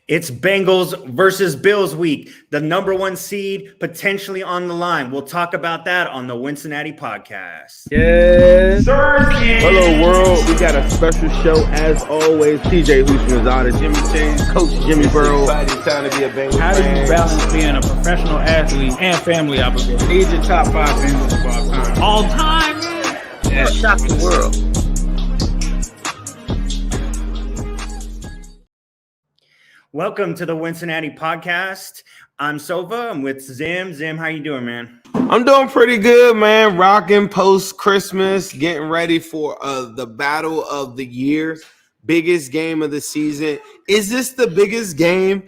It's Bengals versus Bills week. The number one seed potentially on the line. We'll talk about that on the Wincinnati Podcast. Yes, sir. Hello, world. We got a special show as always. TJ Hushmanzada, Jimmy Chase, Coach Jimmy Burrow. Exciting time to be a Bengals How do fan. you balance being a professional athlete and family obligation? These are top 5 Bengals of all time. All time, man. Yeah. Shock the world. Welcome to the Wincinnati Podcast. I'm Sovah. I'm with Zim. Zim, how you doing, man? I'm doing pretty good, man. Rocking post-Christmas, getting ready for the battle of the years, biggest game of the season. Is this the biggest game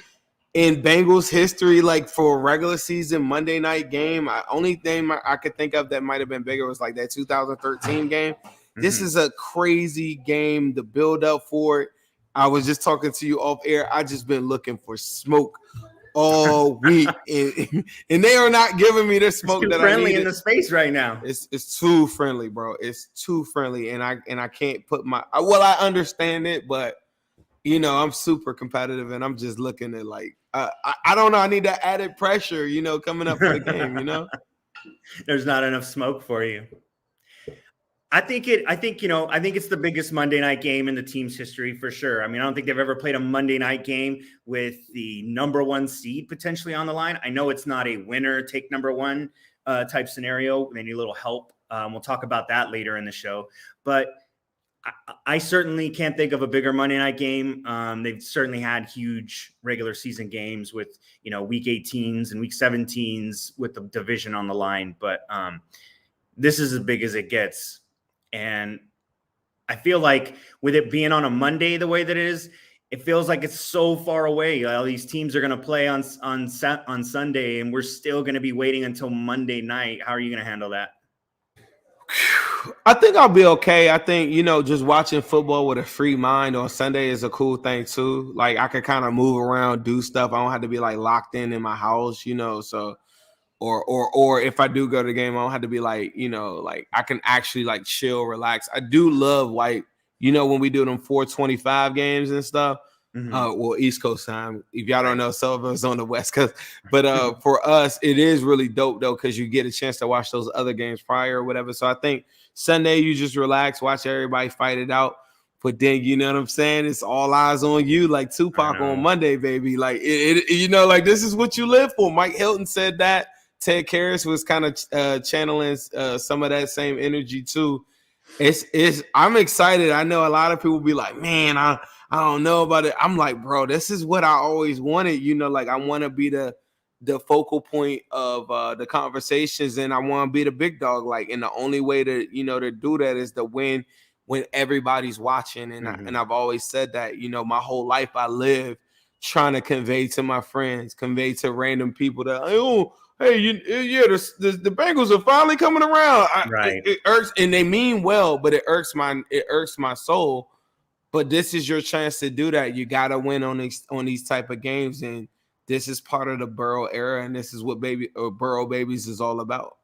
in Bengals history, like for a regular season Monday night game? Only thing I could think of that might have been bigger was like that 2013 game. This is a crazy game, the build-up for it. I was just talking to you off air. I just been looking for smoke all week, and they are not giving me the smoke that I need. Friendly in the space right now. It's too friendly, bro. It's too friendly, and I can't put my. Well, I understand it, but you know I'm super competitive, and I'm just looking at like I don't know. I need that added pressure, you know, coming up for the game. You know, There's not enough smoke for you. I think it's the biggest Monday night game in the team's history for sure. I mean, I don't think they've ever played a Monday night game with the number one seed potentially on the line. I know it's not a winner take number one type scenario. They need a little help. We'll talk about that later in the show. But I certainly can't think of a bigger Monday night game. They've certainly had huge regular season games with, you know, week 18s and week 17s with the division on the line. But this is as big as it gets. And I feel like with it being on a Monday the way that it is, it feels like it's so far away. All these teams are going to play on Sunday, and we're still going to be waiting until Monday night. How are you going to handle that? I think I'll be okay. I think, you know, just watching football with a free mind on Sunday is a cool thing too. Like I could kind of move around, do stuff. I don't have to be like locked in my house, you know, so. Or if I do go to the game, I don't have to be like, you know, like I can actually like chill, relax. I do love like, you know, when we do them 425 games and stuff. Well, East Coast time. If y'all don't know, Sylva's on the West Coast. But for us, it is really dope though, because you get a chance to watch those other games prior or whatever. So I think Sunday you just relax, watch everybody fight it out. But then, you know what I'm saying? It's all eyes on you, like Tupac on Monday, baby. Like it you know, like this is what you live for. Mike Hilton said that. Ted Karras was kind of channeling some of that same energy too. I'm excited. I know a lot of people be like, man, I don't know about it. I'm like, bro, this is what I always wanted. You know, like I want to be the focal point of the conversations, and I want to be the big dog. Like, and the only way to, you know, to do that is to win when everybody's watching. And I've always said that, you know, my whole life I live trying to convey to my friends, convey to random people that, oh, hey, the Bengals are finally coming around. Right. It irks, and they mean well, but it irks my soul. But this is your chance to do that. You gotta win on these type of games, and this is part of the Burrow era, and this is what Burrow babies is all about.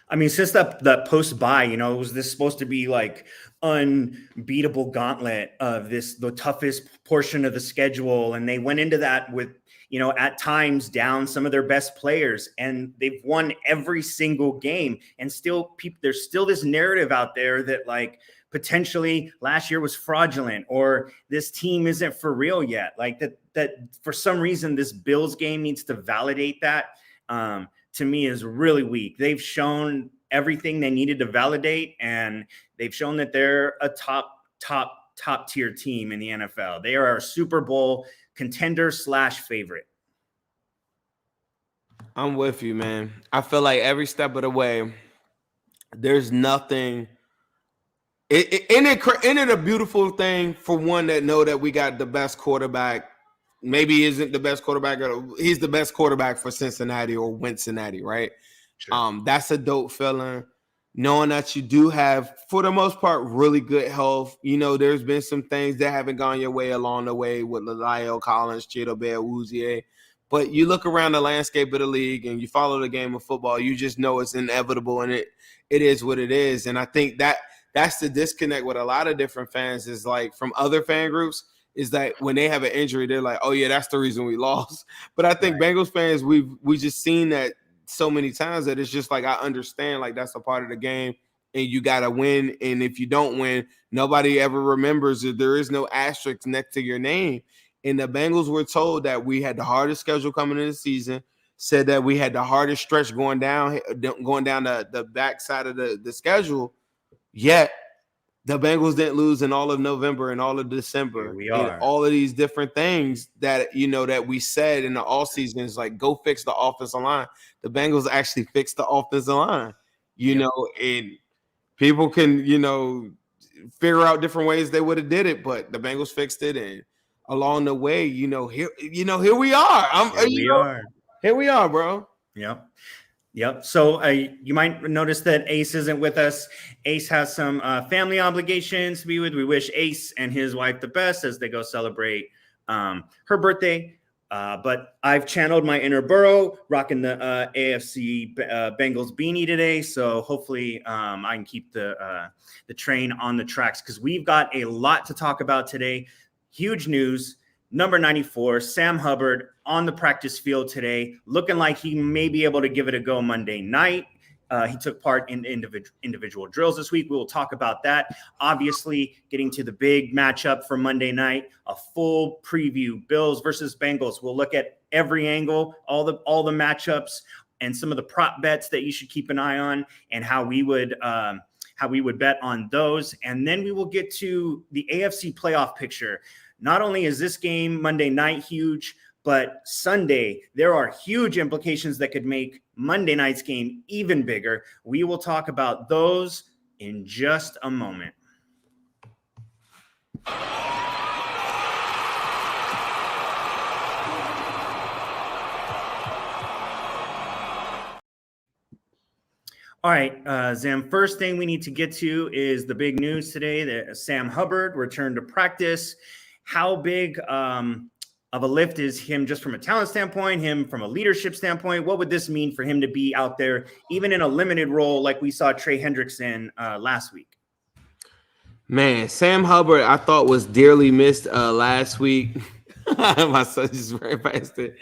I mean, since that post bye, you know, was this supposed to be like unbeatable gauntlet of the toughest portion of the schedule, and they went into that with, you know, at times down some of their best players, and they've won every single game. And still, there's still this narrative out there that like potentially last year was fraudulent, or this team isn't for real yet. Like that for some reason, this Bills game needs to validate that. To me, is really weak. They've shown everything they needed to validate, and they've shown that they're a top tier team in the NFL. They are a Super Bowl contender / favorite. I'm with you, man. I feel like every step of the way, there's nothing. Isn't it a beautiful thing for one that know that we got the best quarterback? Maybe he isn't the best quarterback. He's the best quarterback for Cincinnati or Wincinnati, right? Sure. That's a dope feeling. Knowing that you do have, for the most part, really good health. You know, there's been some things that haven't gone your way along the way with La'el Collins, Cheeto Bear, Woozier. But you look around the landscape of the league and you follow the game of football, you just know it's inevitable, and it is what it is. And I think that's the disconnect with a lot of different fans is like from other fan groups is that when they have an injury, they're like, oh yeah, that's the reason we lost. But I think Bengals fans, we just seen that so many times that it's just like, I understand, like that's a part of the game and you got to win. And if you don't win, nobody ever remembers that there is no asterisk next to your name. And the Bengals were told that we had the hardest schedule coming in the season, said that we had the hardest stretch going down the backside of the schedule. Yet the Bengals didn't lose in all of November and all of December. And all of these different things that, that we said in the all season is like, go fix the offensive line. The Bengals actually fixed the offensive line, and people can, figure out different ways they would have did it, but the Bengals fixed it. And along the way, here we are. Here we are, bro. Yep. So you might notice that Ace isn't with us. Ace has some family obligations to be with. We wish Ace and his wife the best as they go celebrate her birthday. But I've channeled my inner Burrow, rocking the AFC Bengals beanie today. So hopefully I can keep the train on the tracks because we've got a lot to talk about today. Huge news. Number 94, Sam Hubbard on the practice field today, looking like he may be able to give it a go Monday night. He took part in individual drills this week. We will talk about that. Obviously, getting to the big matchup for Monday night, a full preview, Bills versus Bengals. We'll look at every angle, all the matchups, and some of the prop bets that you should keep an eye on, and how we would bet on those. And then we will get to the AFC playoff picture. Not only is this game Monday night huge, but Sunday, there are huge implications that could make Monday night's game even bigger. We will talk about those in just a moment. All right, Zim, first thing we need to get to is the big news today that Sam Hubbard returned to practice. How big of a lift is him just from a talent standpoint, him from a leadership standpoint? What would this mean for him to be out there, even in a limited role like we saw Trey Hendricks in last week? Man, Sam Hubbard, I thought was dearly missed last week. My son just ran past it.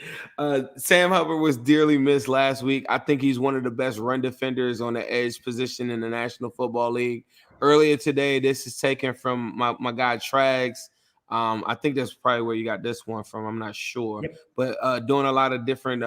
Sam Hubbard was dearly missed last week. I think he's one of the best run defenders on the edge position in the National Football League. Earlier today, this is taken from my guy Trags. I think that's probably where you got this one from. I'm not sure. Yep. But doing a lot of different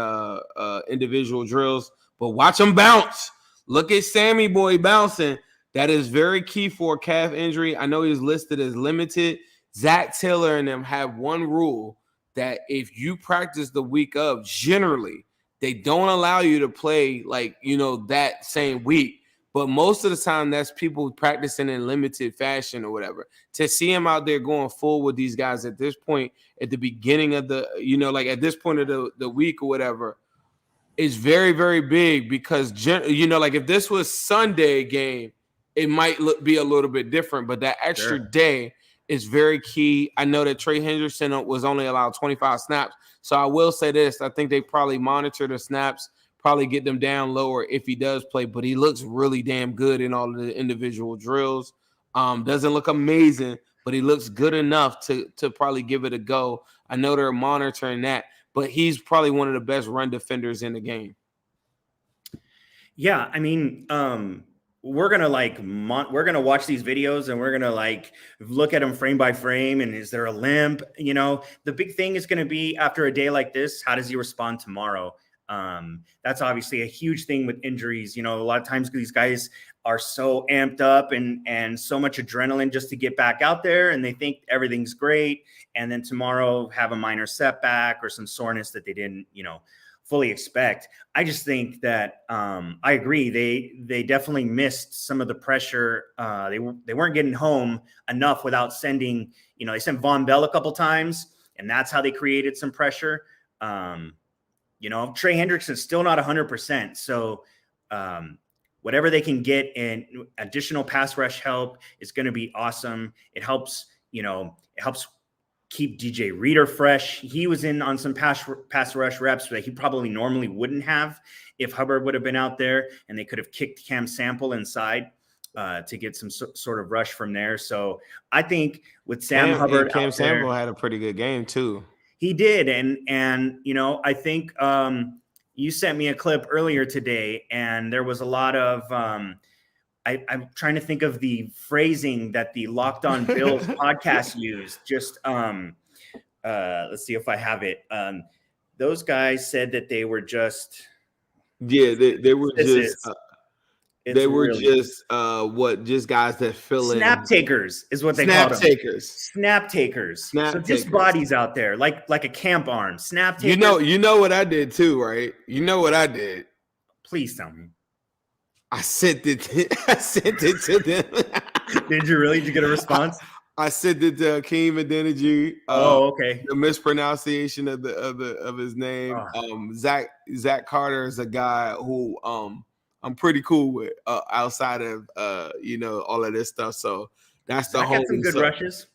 individual drills. But watch him bounce. Look at Sammy boy bouncing. That is very key for a calf injury. I know he's listed as limited. Zach Taylor and them have one rule that if you practice the week of, generally, they don't allow you to play that same week. But most of the time, that's people practicing in limited fashion or whatever. To see him out there going full with these guys at this point, at the beginning of the, at this point of the week or whatever, is very, very big because, if this was Sunday game, it might be a little bit different. But that extra day is very key. I know that Trey Hendrickson was only allowed 25 snaps. So I will say this. I think they probably monitor the snaps, probably get them down lower if he does play, but he looks really damn good in all of the individual drills. Doesn't look amazing, but he looks good enough to probably give it a go. I know they're monitoring that, but he's probably one of the best run defenders in the game. Yeah, I mean, we're gonna we're gonna watch these videos and we're gonna look at them frame by frame. And is there a limp? The big thing is gonna be after a day like this, how does he respond tomorrow? That's obviously a huge thing with injuries. A lot of times these guys are so amped up and so much adrenaline just to get back out there, and they think everything's great. And then tomorrow have a minor setback or some soreness that they didn't, fully expect. I just think that I agree. They definitely missed some of the pressure. They weren't getting home enough without sending, they sent Von Bell a couple times, and that's how they created some pressure. Trey Hendricks is still not 100%. So whatever they can get in additional pass rush help is going to be awesome. It helps keep DJ Reader fresh. He was in on some pass rush reps that he probably normally wouldn't have if Hubbard would have been out there and they could have kicked Cam Sample inside. to get some sort of rush from there. So I think with Sam Hubbard, Cam Sample had a pretty good game too. He did, and I think you sent me a clip earlier today, and there was a lot of I'm trying to think of the phrasing that the Locked On Bills podcast used. Just let's see if I have it. Those guys said that they were just they were just guys that fill snap takers is what they call them. Snap takers. Just bodies out there like a camp arm. Snap takers. You know what I did too, right? You know what I did. Please tell me. I sent it to them. Did you really? Did you get a response? I sent it to Akeem Adeniji. Okay. The mispronunciation of his name. Zach Carter is a guy who I'm pretty cool with outside of all of this stuff. So that's the whole. Some good rushes.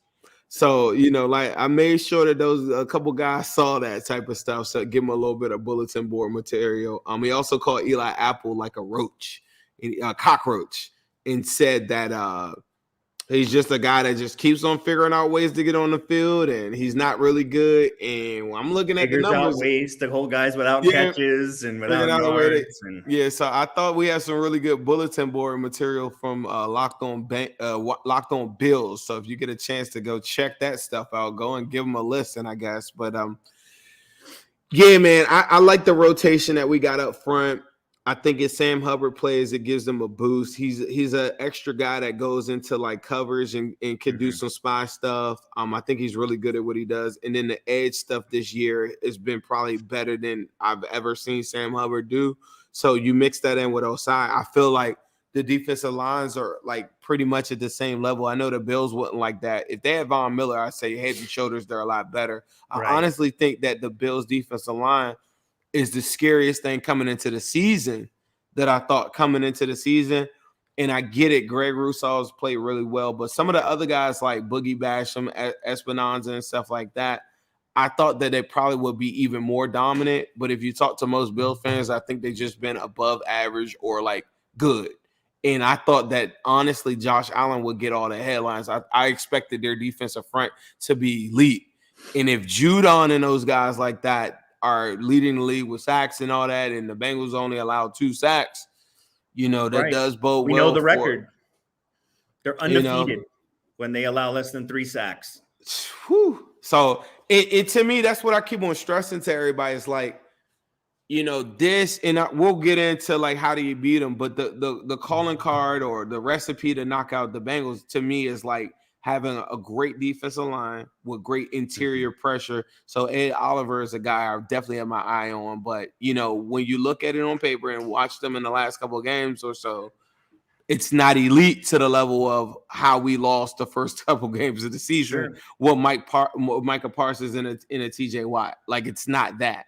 So I made sure that a couple guys saw that type of stuff. So give him a little bit of bulletin board material. He also called Eli Apple like a roach, a cockroach, and said that he's just a guy that just keeps on figuring out ways to get on the field, and he's not really good. And when I'm looking at the numbers, ways to hold guys without catches and without yards. So I thought we had some really good bulletin board material from Locked On Bills. So if you get a chance to go check that stuff out, go and give them a listen, I guess. But yeah, man, I like the rotation that we got up front. I think if Sam Hubbard plays, it gives them a boost. He's an extra guy that goes into like coverage and can do some spy stuff. I think he's really good at what he does. And then the edge stuff this year has been probably better than I've ever seen Sam Hubbard do. So you mix that in with Osai, I feel like the defensive lines are like pretty much at the same level. I know the Bills wouldn't like that. If they had Von Miller, I'd say head and shoulders, they're a lot better. I honestly think that the Bills defensive line is the scariest thing coming into the season that I thought coming into the season. And I get it. Greg Rousseau's played really well, but some of the other guys like Boogie Basham, Esperanza and stuff like that, I thought that they probably would be even more dominant. But if you talk to most Bills fans, I think they've just been above average or like good. And I thought that honestly, Josh Allen would get all the headlines. I expected their defensive front to be elite. And if Judon and those guys like that are leading the league with sacks and all that, and the Bengals only allowed 2 sacks, that does bode well. We know the record. They're undefeated when they allow less than 3 sacks. Whew. So it to me, that's what I keep on stressing to everybody. It's like, this, and we'll get into like how do you beat them, but the calling card or the recipe to knock out the Bengals to me is like having a great defensive line with great interior pressure. So Ed Oliver is a guy I definitely have my eye on. But, when you look at it on paper and watch them in the last couple of games or so, it's not elite to the level of how we lost the first couple games of the season. Sure. Micah Parsons in a TJ Watt. Like, it's not that.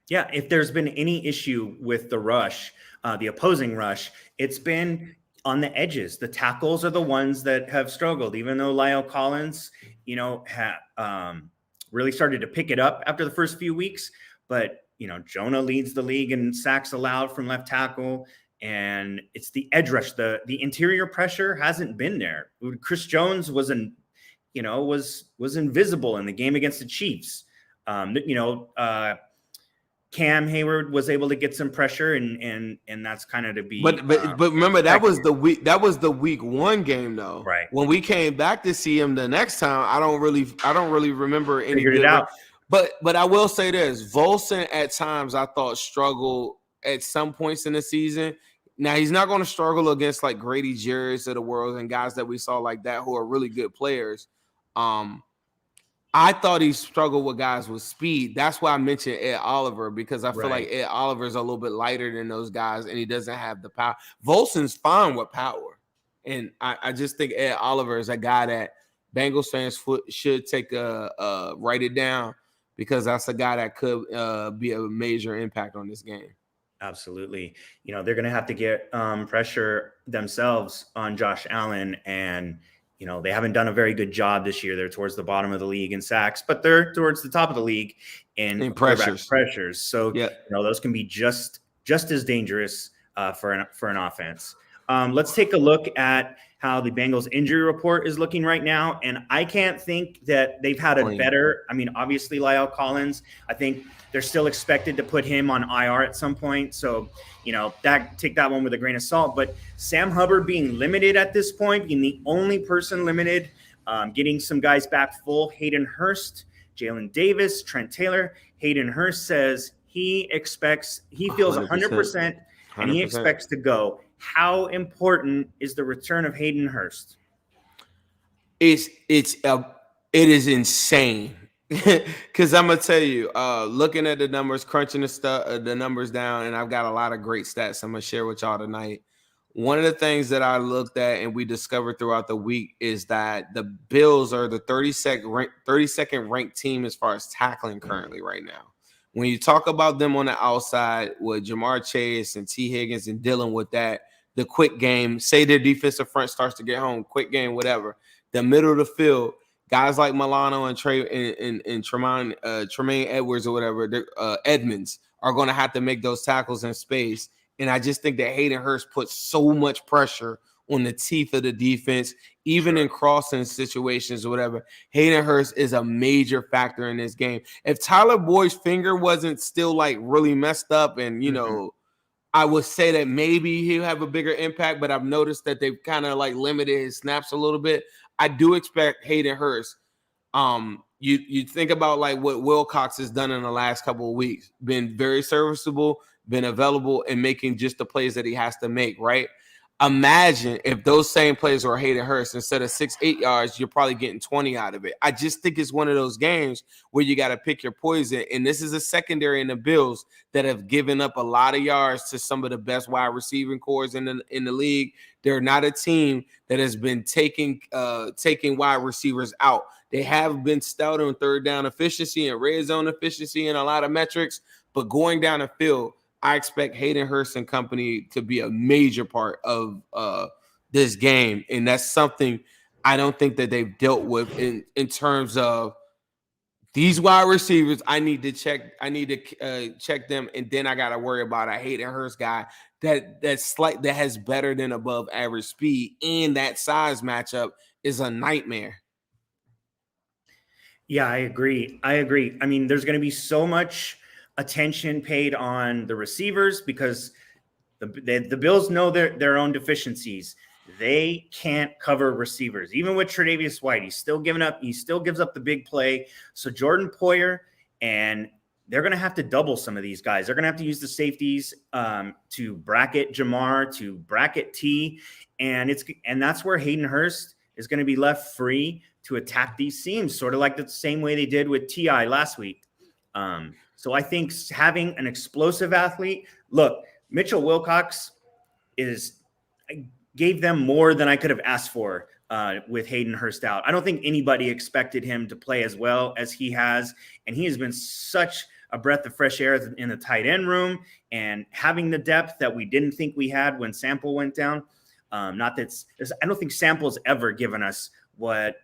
Yeah, if there's been any issue with the rush, the opposing rush, it's been on the edges. The tackles are the ones that have struggled, even though Lyle Collins, really started to pick it up after the first few weeks. But, Jonah leads the league in sacks allowed from left tackle. And it's the edge rush. The interior pressure hasn't been there. Chris Jones was invisible in the game against the Chiefs. Cam Hayward was able to get some pressure, and that's kind of to be. But remember that was the week 1 game though. Right. When we came back to see him the next time, I don't really remember any. Figured it out. But I will say this: Volson at times I thought struggled at some points in the season. Now he's not going to struggle against like Grady Jarrett's of the world and guys that we saw like that who are really good players. I thought he struggled with guys with speed. That's why I mentioned Ed Oliver, because I feel like Ed Oliver is a little bit lighter than those guys, and he doesn't have the power. Volson's fine with power, and I just think Ed Oliver is a guy that Bengals fans should take write it down, because that's a guy that could be a major impact on this game. Absolutely. They're going to have to get pressure themselves on Josh Allen, and they haven't done a very good job this year. They're towards the bottom of the league in sacks, but they're towards the top of the league in pressures. So, those can be just as dangerous for an offense. Let's take a look at how the Bengals injury report is looking right now. And I can't think that they've had a better, I mean, obviously Lyle Collins, I think they're still expected to put him on IR at some point. So, take that one with a grain of salt. But Sam Hubbard being limited at this point, being the only person limited, getting some guys back full, Hayden Hurst, Jalen Davis, Trent Taylor. Hayden Hurst says he feels 100%, and he expects to go. How important is the return of Hayden Hurst? It is insane. Because I'm gonna tell you, looking at the numbers, crunching the numbers down, and I've got a lot of great stats I'm gonna share with y'all tonight. One of the things that I looked at and we discovered throughout the week is that the Bills are the 32nd ranked team as far as tackling currently right now. When you talk about them on the outside with Jamar Chase and T. Higgins and dealing with that, the quick game, say their defensive front starts to get home, quick game, whatever, the middle of the field, guys like Milano and Tremaine Edwards or whatever, Edmonds are going to have to make those tackles in space. And I just think that Hayden Hurst puts so much pressure on the teeth of the defense, even in crossing situations or whatever. Hayden Hurst is a major factor in this game. If Tyler Boyd's finger wasn't still like really messed up and, I would say that maybe he'll have a bigger impact, but I've noticed that they've kind of like limited his snaps a little bit. I do expect Hayden Hurst. You think about like what Wilcox has done in the last couple of weeks, been very serviceable, been available and making just the plays that he has to make, right? Imagine if those same plays were Hayden Hurst. Instead of 6-8 yards, you're probably getting 20 out of it. I just think it's one of those games where you got to pick your poison. And this is a secondary in the Bills that have given up a lot of yards to some of the best wide receiving cores in the league. They're not a team that has been taking wide receivers out. They have been stout on third down efficiency and red zone efficiency and a lot of metrics, but going down the field, I expect Hayden Hurst and company to be a major part of this game. And that's something I don't think that they've dealt with in terms of these wide receivers. I need to check them. And then I got to worry about a Hayden Hurst guy that has better than above average speed. And that size matchup is a nightmare. Yeah, I agree. I mean, there's going to be so much attention paid on the receivers because the Bills know their own deficiencies. They can't cover receivers. Even with Tre'Davious White, he still gives up the big play. So Jordan Poyer, and they're going to have to double some of these guys. They're going to have to use the safeties to bracket Jamar, to bracket T, and that's where Hayden Hurst is going to be left free to attack these seams, sort of like the same way they did with T.I. last week. So I think having an explosive athlete, look, Mitchell Wilcox gave them more than I could have asked for with Hayden Hurst out. I don't think anybody expected him to play as well as he has. And he has been such a breath of fresh air in the tight end room and having the depth that we didn't think we had when Sample went down. I don't think Sample's ever given us what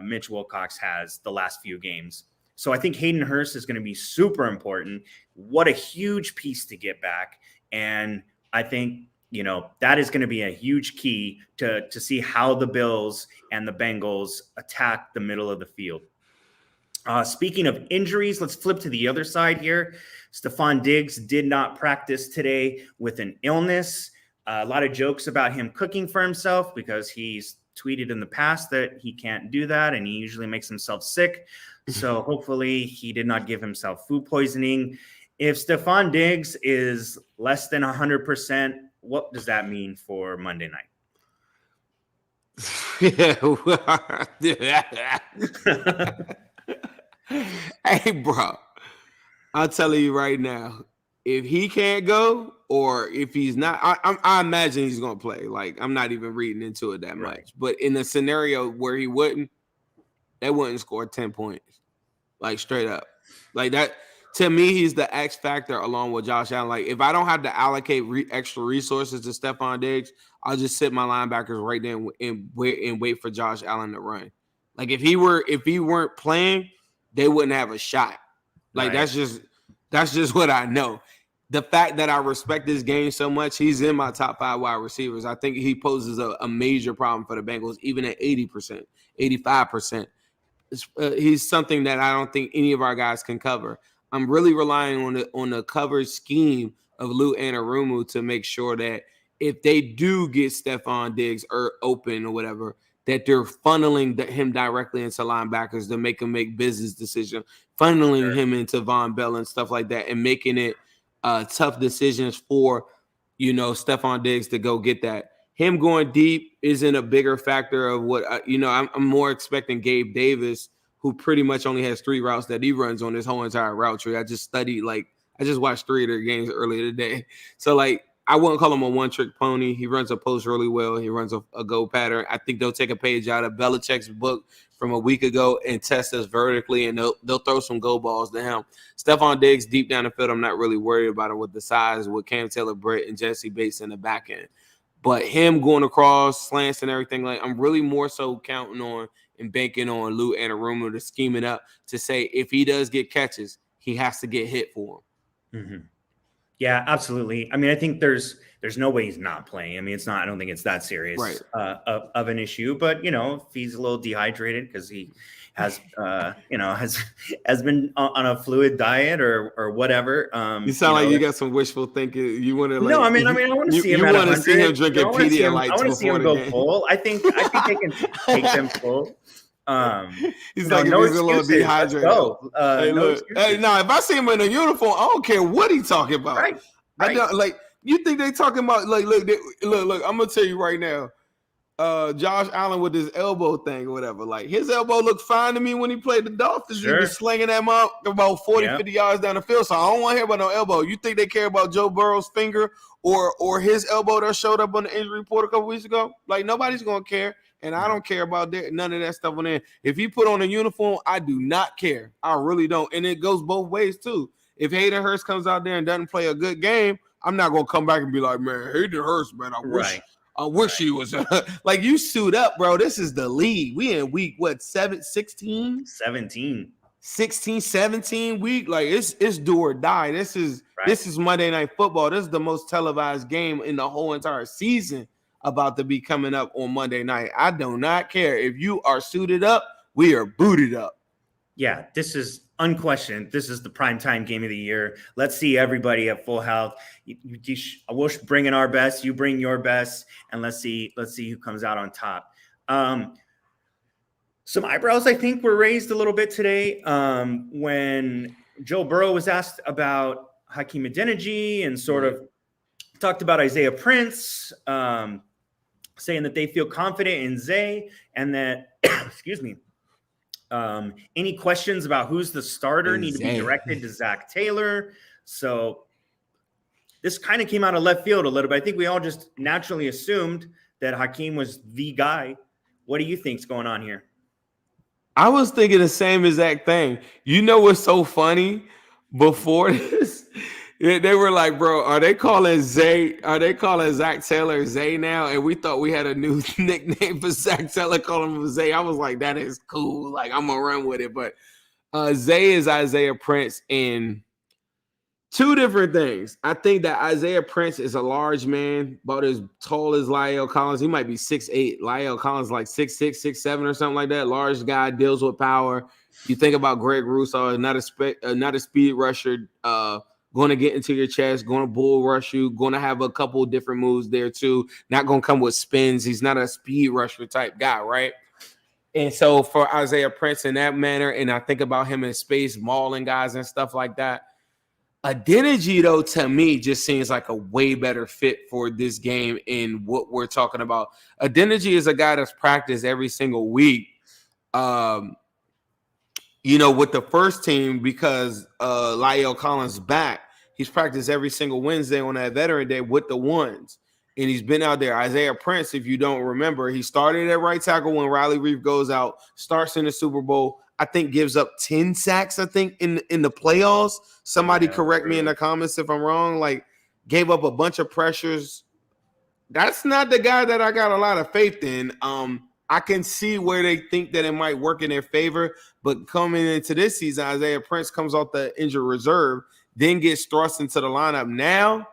Mitch Wilcox has the last few games. So I think Hayden Hurst is going to be super important. What a huge piece to get back. And I think, that is going to be a huge key to see how the Bills and the Bengals attack the middle of the field. Speaking of injuries, let's flip to the other side here. Stephon Diggs did not practice today with an illness. A lot of jokes about him cooking for himself because he's tweeted in the past that he can't do that and he usually makes himself sick. So hopefully he did not give himself food poisoning. If Stephon Diggs is less than 100%, what does that mean for Monday night? Hey, bro, I'll tell you right now, if he can't go or if he's not, I imagine he's going to play. Like, I'm not even reading into it that much. But in a scenario where he wouldn't, they wouldn't score 10 points. Like, straight up. Like, that, to me, he's the X factor along with Josh Allen. Like, if I don't have to allocate extra resources to Stephon Diggs, I'll just sit my linebackers right there and wait for Josh Allen to run. Like, if he weren't playing, they wouldn't have a shot. Like, that's just what I know. the fact that I respect this game so much, he's in my top 5 wide receivers. I think he poses a major problem for the Bengals, even at 80%, 85%. He's something that I don't think any of our guys can cover. I'm really relying on the coverage scheme of Lou Anarumo to make sure that if they do get Stephon Diggs or open or whatever, that they're funneling him directly into linebackers to make him make business decisions, funneling him into Von Bell and stuff like that, and making it tough decisions for, Stephon Diggs to go get that. Him going deep isn't a bigger factor of what, I'm more expecting Gabe Davis, who pretty much only has 3 routes that he runs on this whole entire route tree. I just watched 3 of their games earlier today. So, I wouldn't call him a one-trick pony. He runs a post really well. He runs a go pattern. I think they'll take a page out of Belichick's book from a week ago and test us vertically, and they'll throw some go balls to him. Stephon Diggs deep down the field, I'm not really worried about it with the size, with Cam Taylor-Britt and Jesse Bates in the back end. But him going across, slants and everything, I'm really more so counting on and banking on Lou Anarumo to scheme it up to say if he does get catches, he has to get hit for him. Mm-hmm. Yeah, absolutely. I mean, I think there's no way he's not playing. I mean, I don't think it's that serious of an issue, but if he's a little dehydrated because he has has been on a fluid diet or whatever. You sound like you got some wishful thinking. You want to no, I mean, I want to see him. You want to see him drinking Pedialyte. I want to see him go full. I think they can take them full. He's like, no, he's a little dehydrated. If I see him in a uniform, I don't care what he's talking about. Right. I don't, you think they talking about look, I'm gonna tell you right now, Josh Allen with his elbow thing or whatever, his elbow looked fine to me when he played the Dolphins. He was slinging them up about 50 yards down the field, so I don't want to hear about no elbow. You think they care about Joe Burrow's finger or his elbow that showed up on the injury report a couple weeks ago? Nobody's gonna care. And I don't care about none of that stuff on there. If he put on a uniform, I do not care. I really don't. And it goes both ways, too. If Hayden Hurst comes out there and doesn't play a good game, I'm not going to come back and be like, man, Hayden Hurst, man, I wish he was. You suit up, bro. This is the league. We in week, 16? 17. 16, 17 week. It's do or die. This is Monday Night Football. This is the most televised game in the whole entire season about to be coming up on Monday night. I do not care. If you are suited up, we are booted up. Yeah, this is unquestioned. This is the primetime game of the year. Let's see everybody at full health. I wish bringing our best. You bring your best, and let's see who comes out on top. Some eyebrows, I think, were raised a little bit today when Joe Burrow was asked about Hakeem Adeniji and sort of talked about Isaiah Prince, saying that they feel confident in Zay and that, excuse me, any questions about who's the starter need to be directed to Zach Taylor. So this kind of came out of left field a little bit. I think we all just naturally assumed that Hakeem was the guy. What do you think's going on here? I was thinking the same exact thing. You know what's so funny? Before this, they were like, bro, are they calling Zach Taylor Zay now? And we thought we had a new nickname for Zach Taylor, calling him Zay. I was like, that is cool. I'm going to run with it. But Zay is Isaiah Prince in two different things. I think that Isaiah Prince is a large man, about as tall as La'el Collins. He might be 6'8". La'el Collins 6'6", 6'7", or something like that. Large guy, deals with power. You think about Greg Rousseau, not a speed rusher, going to get into your chest, going to bull rush you, going to have a couple different moves there too. Not going to come with spins. He's not a speed rusher type guy, right? And so for Isaiah Prince in that manner, and I think about him in space, mauling guys and stuff like that. Adeniji, though, to me, just seems like a way better fit for this game in what we're talking about. Adeniji is a guy that's practiced every single week. With the first team, because La'el Collins back, he's practiced every single Wednesday on that Veteran Day with the ones. And he's been out there. Isaiah Prince, if you don't remember, he started at right tackle when Riley Reef goes out, starts in the Super Bowl, I think gives up 10 sacks, I think, in the playoffs. Somebody correct me in the comments if I'm wrong. Gave up a bunch of pressures. That's not the guy that I got a lot of faith in. I can see where they think that it might work in their favor, but coming into this season, Isaiah Prince comes off the injured reserve, then gets thrust into the lineup now,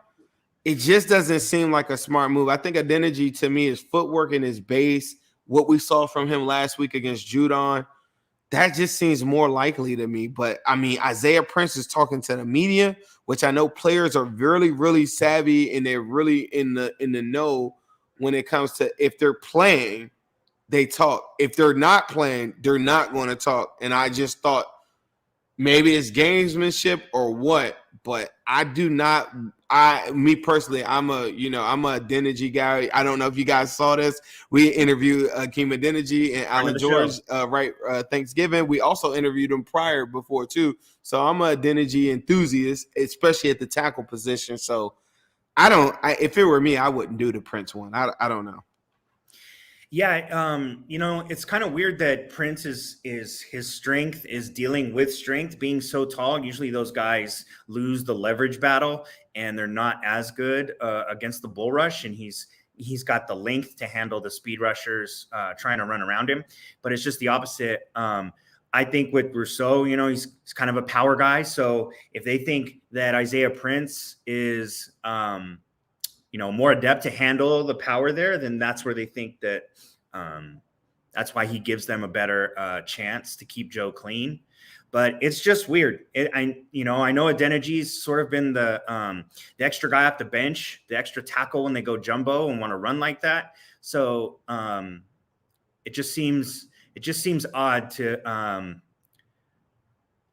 it just doesn't seem like a smart move. I think Adeniji, to me, is footwork and his base. What we saw from him last week against Judon, that just seems more likely to me. But, I mean, Isaiah Prince is talking to the media, which I know players are really, really savvy, and they're really in the know when it comes to if they're playing, they talk. If they're not playing, they're not going to talk. And I just thought maybe it's gamesmanship or what, but I do not – me personally, I'm a Adeniji guy. I don't know if you guys saw this. We interviewed Akeem Adeniji and Alan George Thanksgiving. We also interviewed him before too. So I'm a Adeniji enthusiast, especially at the tackle position. So if it were me, I wouldn't do the Prince one. I don't know. Yeah, it's kind of weird that Prince is his strength is dealing with strength, being so tall. Usually those guys lose the leverage battle and they're not as good against the bull rush. And he's got the length to handle the speed rushers trying to run around him. But it's just the opposite. I think with Rousseau, he's kind of a power guy. So if they think that Isaiah Prince is more adept to handle the power there, then that's where they think that that's why he gives them a better chance to keep Joe clean. But it's just weird. I know Adeniji's sort of been the extra guy off the bench, the extra tackle when they go jumbo and want to run like that. So it just seems odd to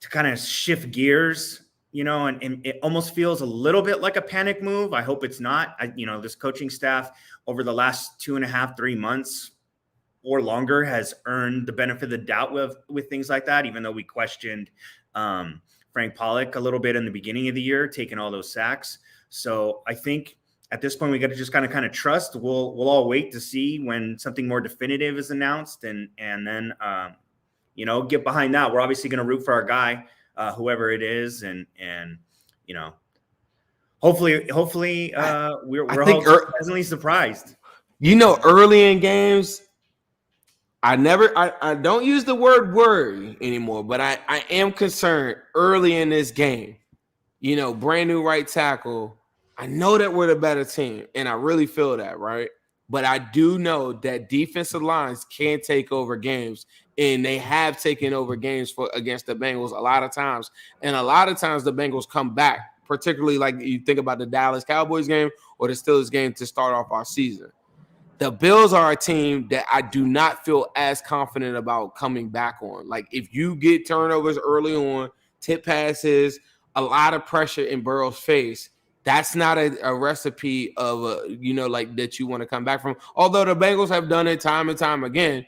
kind of shift gears. And it almost feels a little bit like a panic move. I hope it's not. This coaching staff over the last 2.5, 3 months or longer has earned the benefit of the doubt with things like that, even though we questioned Frank Pollock a little bit in the beginning of the year, taking all those sacks. So I think at this point, we got to just kind of trust. We'll all wait to see when something more definitive is announced and then, get behind that. We're obviously going to root for our guy, whoever it is, and hopefully we're all pleasantly surprised. Early in games, I don't use the word worry anymore, but I am concerned early in this game. Brand new right tackle. I know that we're the better team, and I really feel that, right? But I do know that defensive lines can take over games, and they have taken over games against the Bengals a lot of times. And a lot of times the Bengals come back, particularly like you think about the Dallas Cowboys game or the Steelers game to start off our season. The Bills are a team that I do not feel as confident about coming back on. Like if you get turnovers early on, tip passes, a lot of pressure in Burrow's face, that's not a recipe of that you want to come back from. Although the Bengals have done it time and time again.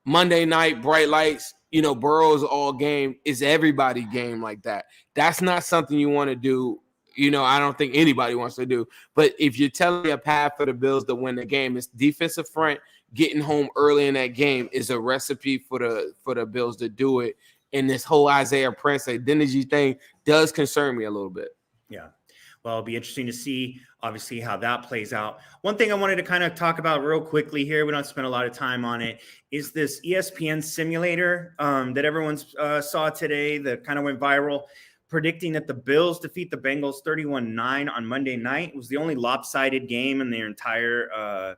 Monday night, bright lights, Burrow's all game is everybody game like that. That's not something you want to do. I don't think anybody wants to do. But if you're telling me a path for the Bills to win the game, it's defensive front getting home early in that game is a recipe for the Bills to do it. And this whole Isaiah Prince identity thing does concern me a little bit. Yeah. Well, it'll be interesting to see, obviously, how that plays out. One thing I wanted to kind of talk about real quickly here, we don't spend a lot of time on it, is this ESPN simulator that everyone saw today that kind of went viral, predicting that the Bills defeat the Bengals 31-9 on Monday night. It was the only lopsided game in their entire,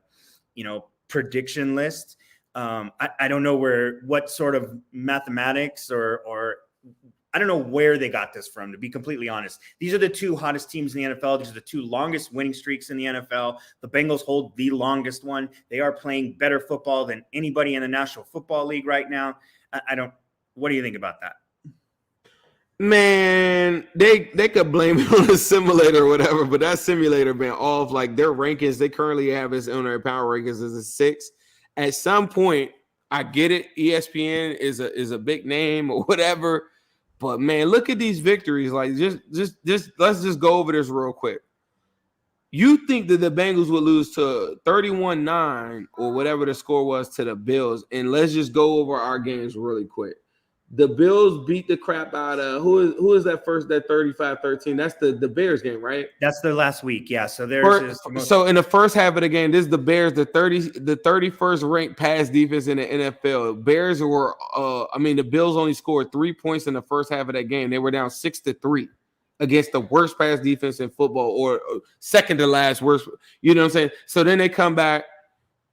prediction list. I don't know what sort of mathematics or I don't know where they got this from, to be completely honest. These are the two hottest teams in the NFL. These are the two longest winning streaks in the NFL. The Bengals hold the longest one. They are playing better football than anybody in the National Football League right now. What do you think about that? Man, they could blame it on the simulator or whatever, but that simulator been off. Like their rankings, they currently have its on their power rankings as a 6. At some point, I get it. ESPN is a big name or whatever. But man, look at these victories. Like just let's just go over this real quick. You think that the Bengals would lose to 31-9 or whatever the score was to the Bills, and let's just go over our games really quick. The Bills beat the crap out of who is that 35-13? That's the Bears game, right? That's the last week, yeah. So so in the first half of the game, this is the Bears, the 31st ranked pass defense in the NFL. Bears were, the Bills only scored 3 points in the first half of that game. They were down 6-3. against the worst pass defense in football, or second to last worst. You know what I'm saying? So then they come back.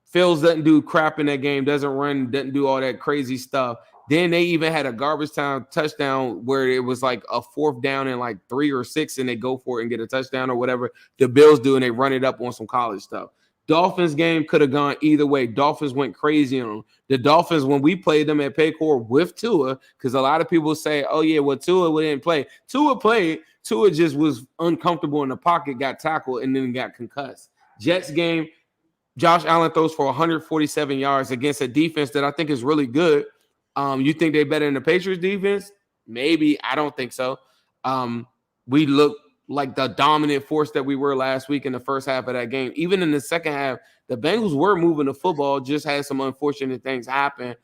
Fields doesn't do crap in that game, doesn't run, doesn't do all that crazy stuff. Then they even had a garbage time touchdown where it was like a 4th down and like 3 or 6, and they go for it and get a touchdown or whatever the Bills do, and they run it up on some college stuff. Dolphins game could have gone either way. Dolphins went crazy on them. The Dolphins, when we played them at Paycor with Tua, because a lot of people say, oh, yeah, well, Tua didn't play. Tua played. Tua just was uncomfortable in the pocket, got tackled, and then got concussed. Jets game, Josh Allen throws for 147 yards against a defense that I think is really good. You think they're better than the Patriots defense? Maybe. I don't think so. We look like the dominant force that we were last week in the first half of that game. Even in the second half, the Bengals were moving the football, just had some unfortunate things happen.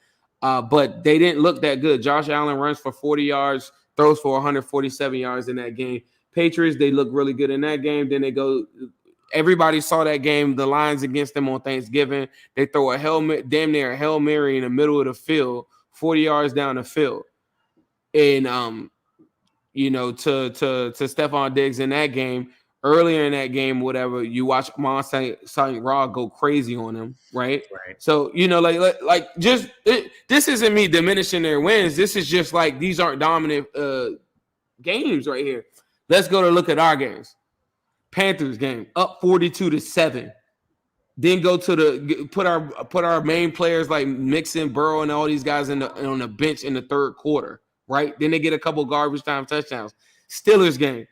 But they didn't look that good. Josh Allen runs for 40 yards, throws for 147 yards in that game. Patriots, they look really good in that game. Then they go – everybody saw that game, the Lions against them on Thanksgiving. They throw a damn near a Hail Mary in the middle of the field, 40 yards down the field. And, to Stephon Diggs in that game, earlier in that game, whatever, you watch Mont St. Ra go crazy on him, right? Right. So, this isn't me diminishing their wins. This is just like these aren't dominant games right here. Let's go to look at our games. Panthers game, up 42-7. Then go to put our main players like Mixon, Burrow, and all these guys on the bench in the third quarter, right? Then they get a couple garbage time touchdowns. Steelers game,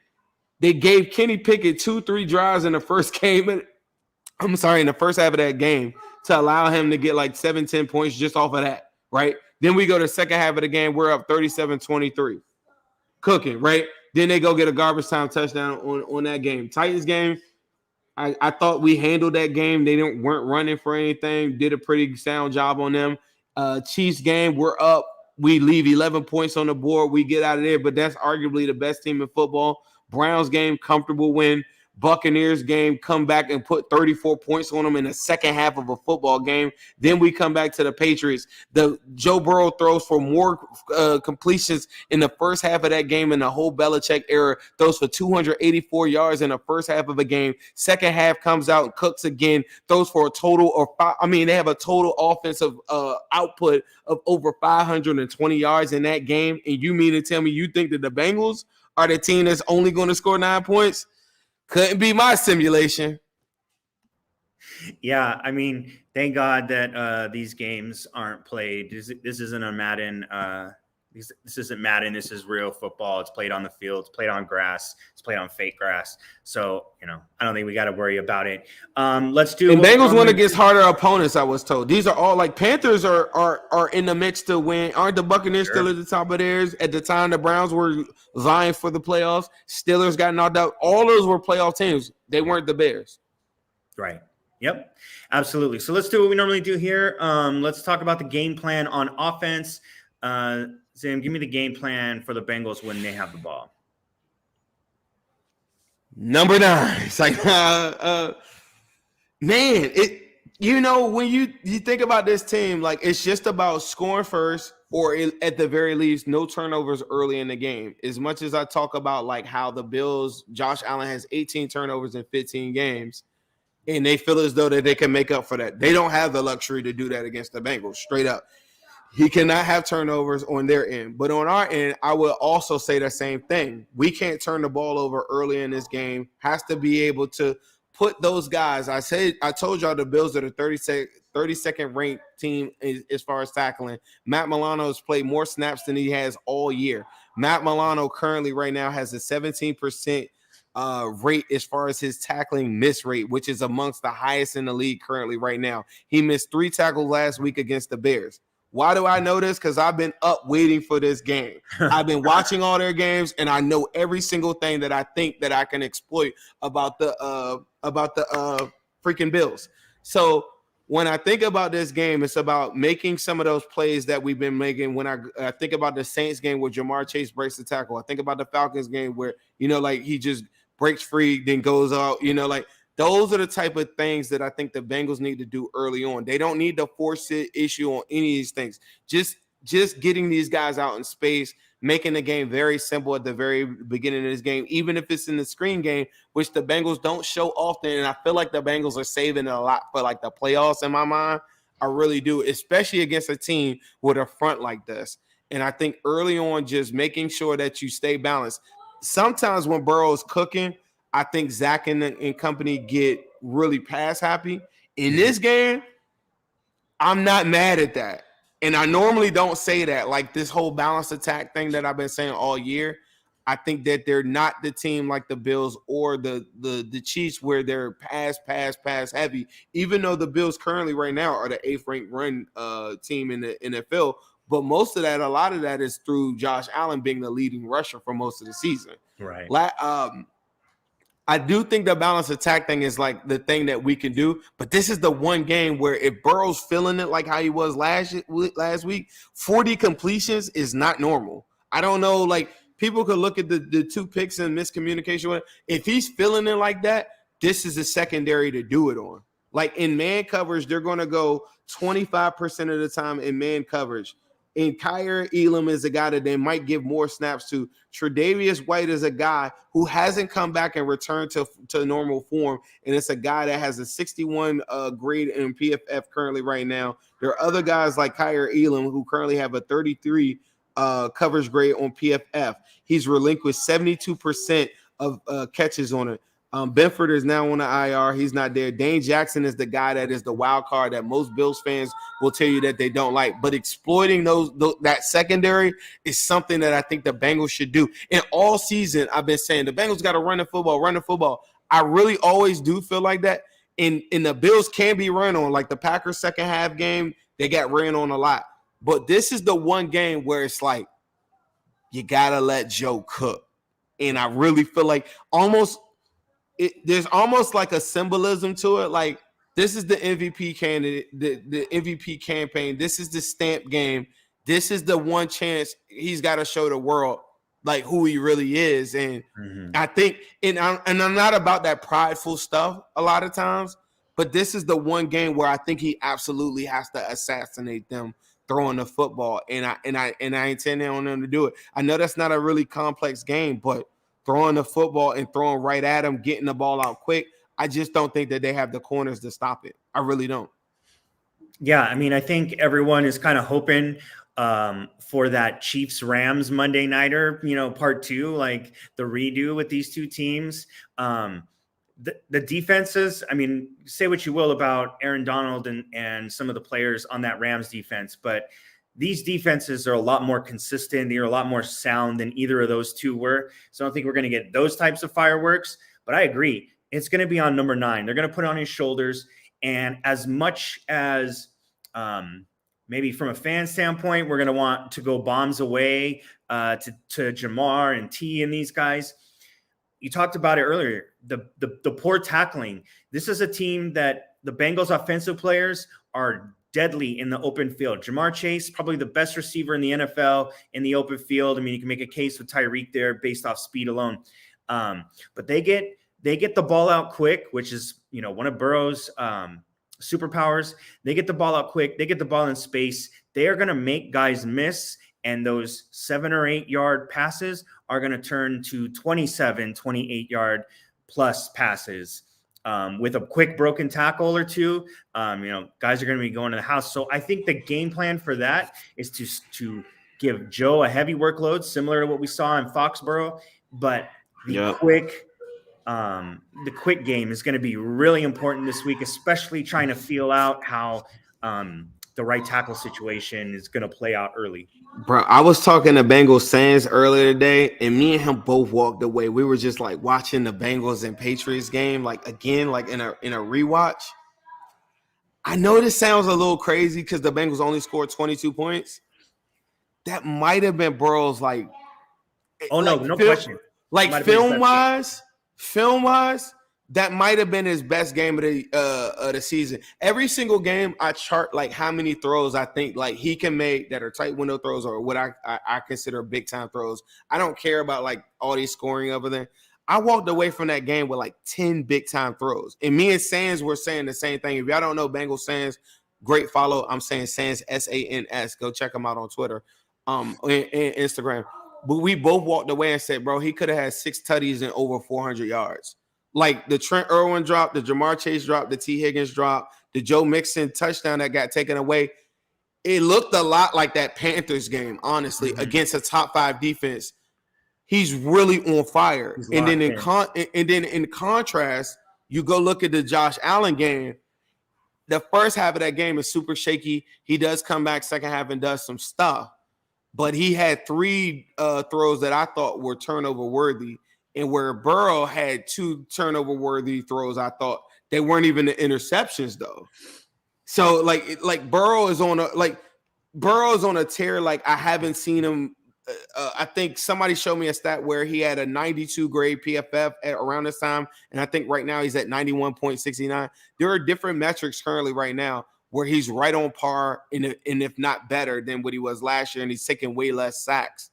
they gave Kenny Pickett 2-3 drives in the first game. In the first half of that game to allow him to get like 7-10 points just off of that, right? Then we go to the second half of the game, we're up 37-23. Cooking, right? Then they go get a garbage time touchdown on that game. Titans game, I thought we handled that game. They weren't running for anything. Did a pretty sound job on them. Chiefs game, we're up. We leave 11 points on the board. We get out of there, but that's arguably the best team in football. Browns game, comfortable win. Buccaneers game, come back and put 34 points on them in the second half of a football game. Then we come back to the Patriots. Joe Burrow throws for more completions in the first half of that game in the whole Belichick era. Throws for 284 yards in the first half of a game. Second half comes out and cooks again. Throws for a total of they have a total offensive output of over 520 yards in that game. And you mean to tell me you think that the Bengals are the team that's only going to score 9 points? Couldn't be my simulation. Yeah, I mean, thank God that these games aren't played. This isn't a Madden. This isn't Madden. This is real football. It's played on the field. It's played on grass. It's played on fake grass. So, I don't think we got to worry about it. Let's do. And Bengals win against harder opponents, I was told. These are all like Panthers are in the mix to win. Aren't the Buccaneers still at the top of theirs? At the time, the Browns were vying for the playoffs. Steelers got knocked out. All those were playoff teams. They weren't the Bears. Right. Yep. Absolutely. So let's do what we normally do here. Let's talk about the game plan on offense. Zim, give me the game plan for the Bengals when they have the ball. Number 9. It's like, man, when you think about this team, like it's just about scoring first, or at the very least, no turnovers early in the game. As much as I talk about like how the Bills, Josh Allen has 18 turnovers in 15 games, and they feel as though that they can make up for that. They don't have the luxury to do that against the Bengals, straight up. He cannot have turnovers on their end. But on our end, I will also say the same thing. We can't turn the ball over early in this game. Has to be able to put those guys. I told y'all the Bills are the 32nd ranked team as far as tackling. Matt Milano has played more snaps than he has all year. Matt Milano currently right now has a 17% rate as far as his tackling miss rate, which is amongst the highest in the league currently right now. He missed 3 tackles last week against the Bears. Why do I know this? Because I've been up waiting for this game. I've been watching all their games, and I know every single thing that I think that I can exploit about the freaking Bills. So when I think about this game, it's about making some of those plays that we've been making. When I think about the Saints game where Jamar Chase breaks the tackle, I think about the Falcons game where, he just breaks free, then goes out, those are the type of things that I think the Bengals need to do early on. They don't need to force it issue on any of these things. Just getting these guys out in space, making the game very simple at the very beginning of this game, even if it's in the screen game, which the Bengals don't show often. And I feel like the Bengals are saving it a lot for like the playoffs in my mind. I really do, especially against a team with a front like this. And I think early on, just making sure that you stay balanced. Sometimes when Burrow is cooking, I think Zach and company get really pass happy. In this game, I'm not mad at that. And I normally don't say that, like this whole balanced attack thing that I've been saying all year. I think that they're not the team like the Bills or the Chiefs where they're pass heavy, even though the Bills currently right now are the 8th ranked run team in the NFL. But most of that, a lot of that is through Josh Allen being the leading rusher for most of the season. Right. I do think the balanced attack thing is like the thing that we can do, but this is the one game where if Burrow's feeling it like how he was last week, 40 completions is not normal. I don't know, like people could look at the 2 picks and miscommunication. If he's feeling it like that, this is a secondary to do it on. Like in man coverage, they're going to go 25% of the time in man coverage. And Kyer Elam is a guy that they might give more snaps to. Tre'Davious White is a guy who hasn't come back and returned to normal form, and it's a guy that has a 61 grade in PFF currently right now. There are other guys like Kyer Elam who currently have a 33 coverage grade on PFF. He's relinquished 72% of catches on it. Benford is now on the IR. He's not there. Dane Jackson is the guy that is the wild card that most Bills fans will tell you that they don't like. But exploiting that secondary is something that I think the Bengals should do. And all season, I've been saying the Bengals got to run the football. I really always do feel like that. And the Bills can be run on. Like the Packers second half game, they got ran on a lot. But this is the one game where it's like you got to let Joe cook. And I really feel like there's almost like a symbolism to it. Like this is the MVP candidate, the MVP campaign. This is the stamp game. This is the one chance he's got to show the world like who he really is. And I think, and I'm not about that prideful stuff a lot of times, but this is the one game where I think he absolutely has to assassinate them throwing the football. And I intend on them to do it. I know that's not a really complex game, but throwing the football and throwing right at him, getting the ball out quick, I just don't think that they have the corners to stop it. I really don't. Yeah, I mean, I think everyone is kind of hoping for that Chiefs-Rams Monday nighter, part 2, like the redo with these two teams. The defenses, I mean, say what you will about Aaron Donald and some of the players on that Rams defense, but these defenses are a lot more consistent. They're a lot more sound than either of those two were. So I don't think we're going to get those types of fireworks. But I agree. It's going to be on number 9. They're going to put it on his shoulders. And as much as maybe from a fan standpoint, we're going to want to go bombs away to Jamar and T and these guys. You talked about it earlier, the poor tackling. This is a team that the Bengals offensive players are deadly in the open field. Jamar Chase, probably the best receiver in the NFL in the open field. I mean, you can make a case with Tyreek there based off speed alone. But they get the ball out quick, which is, one of Burrow's superpowers. They get the ball out quick. They get the ball in space. They are going to make guys miss. And those 7 or 8 yard passes are going to turn to 27, 28 yard plus passes. With a quick broken tackle or two, guys are going to be going to the house. So I think the game plan for that is to give Joe a heavy workload, similar to what we saw in Foxborough. But the quick game is going to be really important this week, especially trying to feel out how the right tackle situation is going to play out early. Bro, I was talking to Bengals fans earlier today, and me and him both walked away. We were just like watching the Bengals and Patriots game, like again, like in a rewatch. I know this sounds a little crazy because the Bengals only scored 22 points. That might have been Burrow's no question. Like film wise, that might have been his best game of the season. Every single game, I chart like how many throws I think like he can make that are tight window throws or what I consider big time throws. I don't care about like all these scoring over there. I walked away from that game with like 10 big time throws. And me and Sands were saying the same thing. If y'all don't know Bengals Sands, great follow. I'm saying Sands, SANS. Go check him out on Twitter, and Instagram. but we both walked away and said, bro, he could have had 6 tutties and over 400 yards. Like the Trent Irwin drop, the Jamar Chase drop, the T. Higgins drop, the Joe Mixon touchdown that got taken away. It looked a lot like that Panthers game, honestly, against a top 5 defense. He's really on fire. And then in contrast, you go look at the Josh Allen game. The first half of that game is super shaky. He does come back second half and does some stuff. But he had 3 throws that I thought were turnover worthy. And where Burrow had 2 turnover worthy throws, I thought they weren't even the interceptions though. So like Burrow is on a tear like I haven't seen him. I think somebody showed me a stat where he had a 92 grade PFF around this time, and I think right now he's at 91.69. There are different metrics currently right now where he's right on par and if not better than what he was last year, and he's taking way less sacks.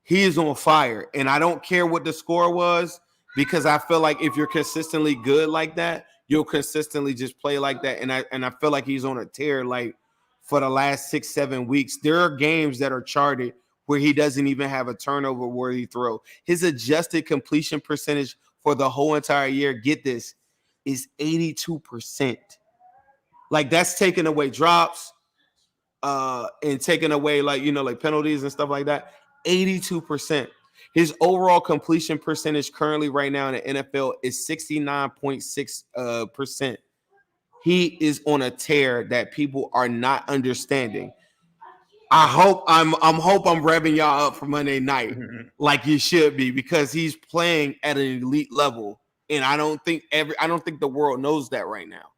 He is on fire, and I don't care what the score was because I feel like if you're consistently good like that, you'll consistently just play like that, and I feel like he's on a tear like for the last 6-7 weeks. There are games that are charted where he doesn't even have a turnover-worthy throw. His adjusted completion percentage for the whole entire year, get this, is 82%. Like that's taking away drops and taking away like penalties and stuff like that. 82%. His overall completion percentage currently right now in the NFL is 69.6%. He is on a tear that people are not understanding. I hope I'm revving y'all up for Monday night like you should be because he's playing at an elite level, and I don't think the world knows that right now.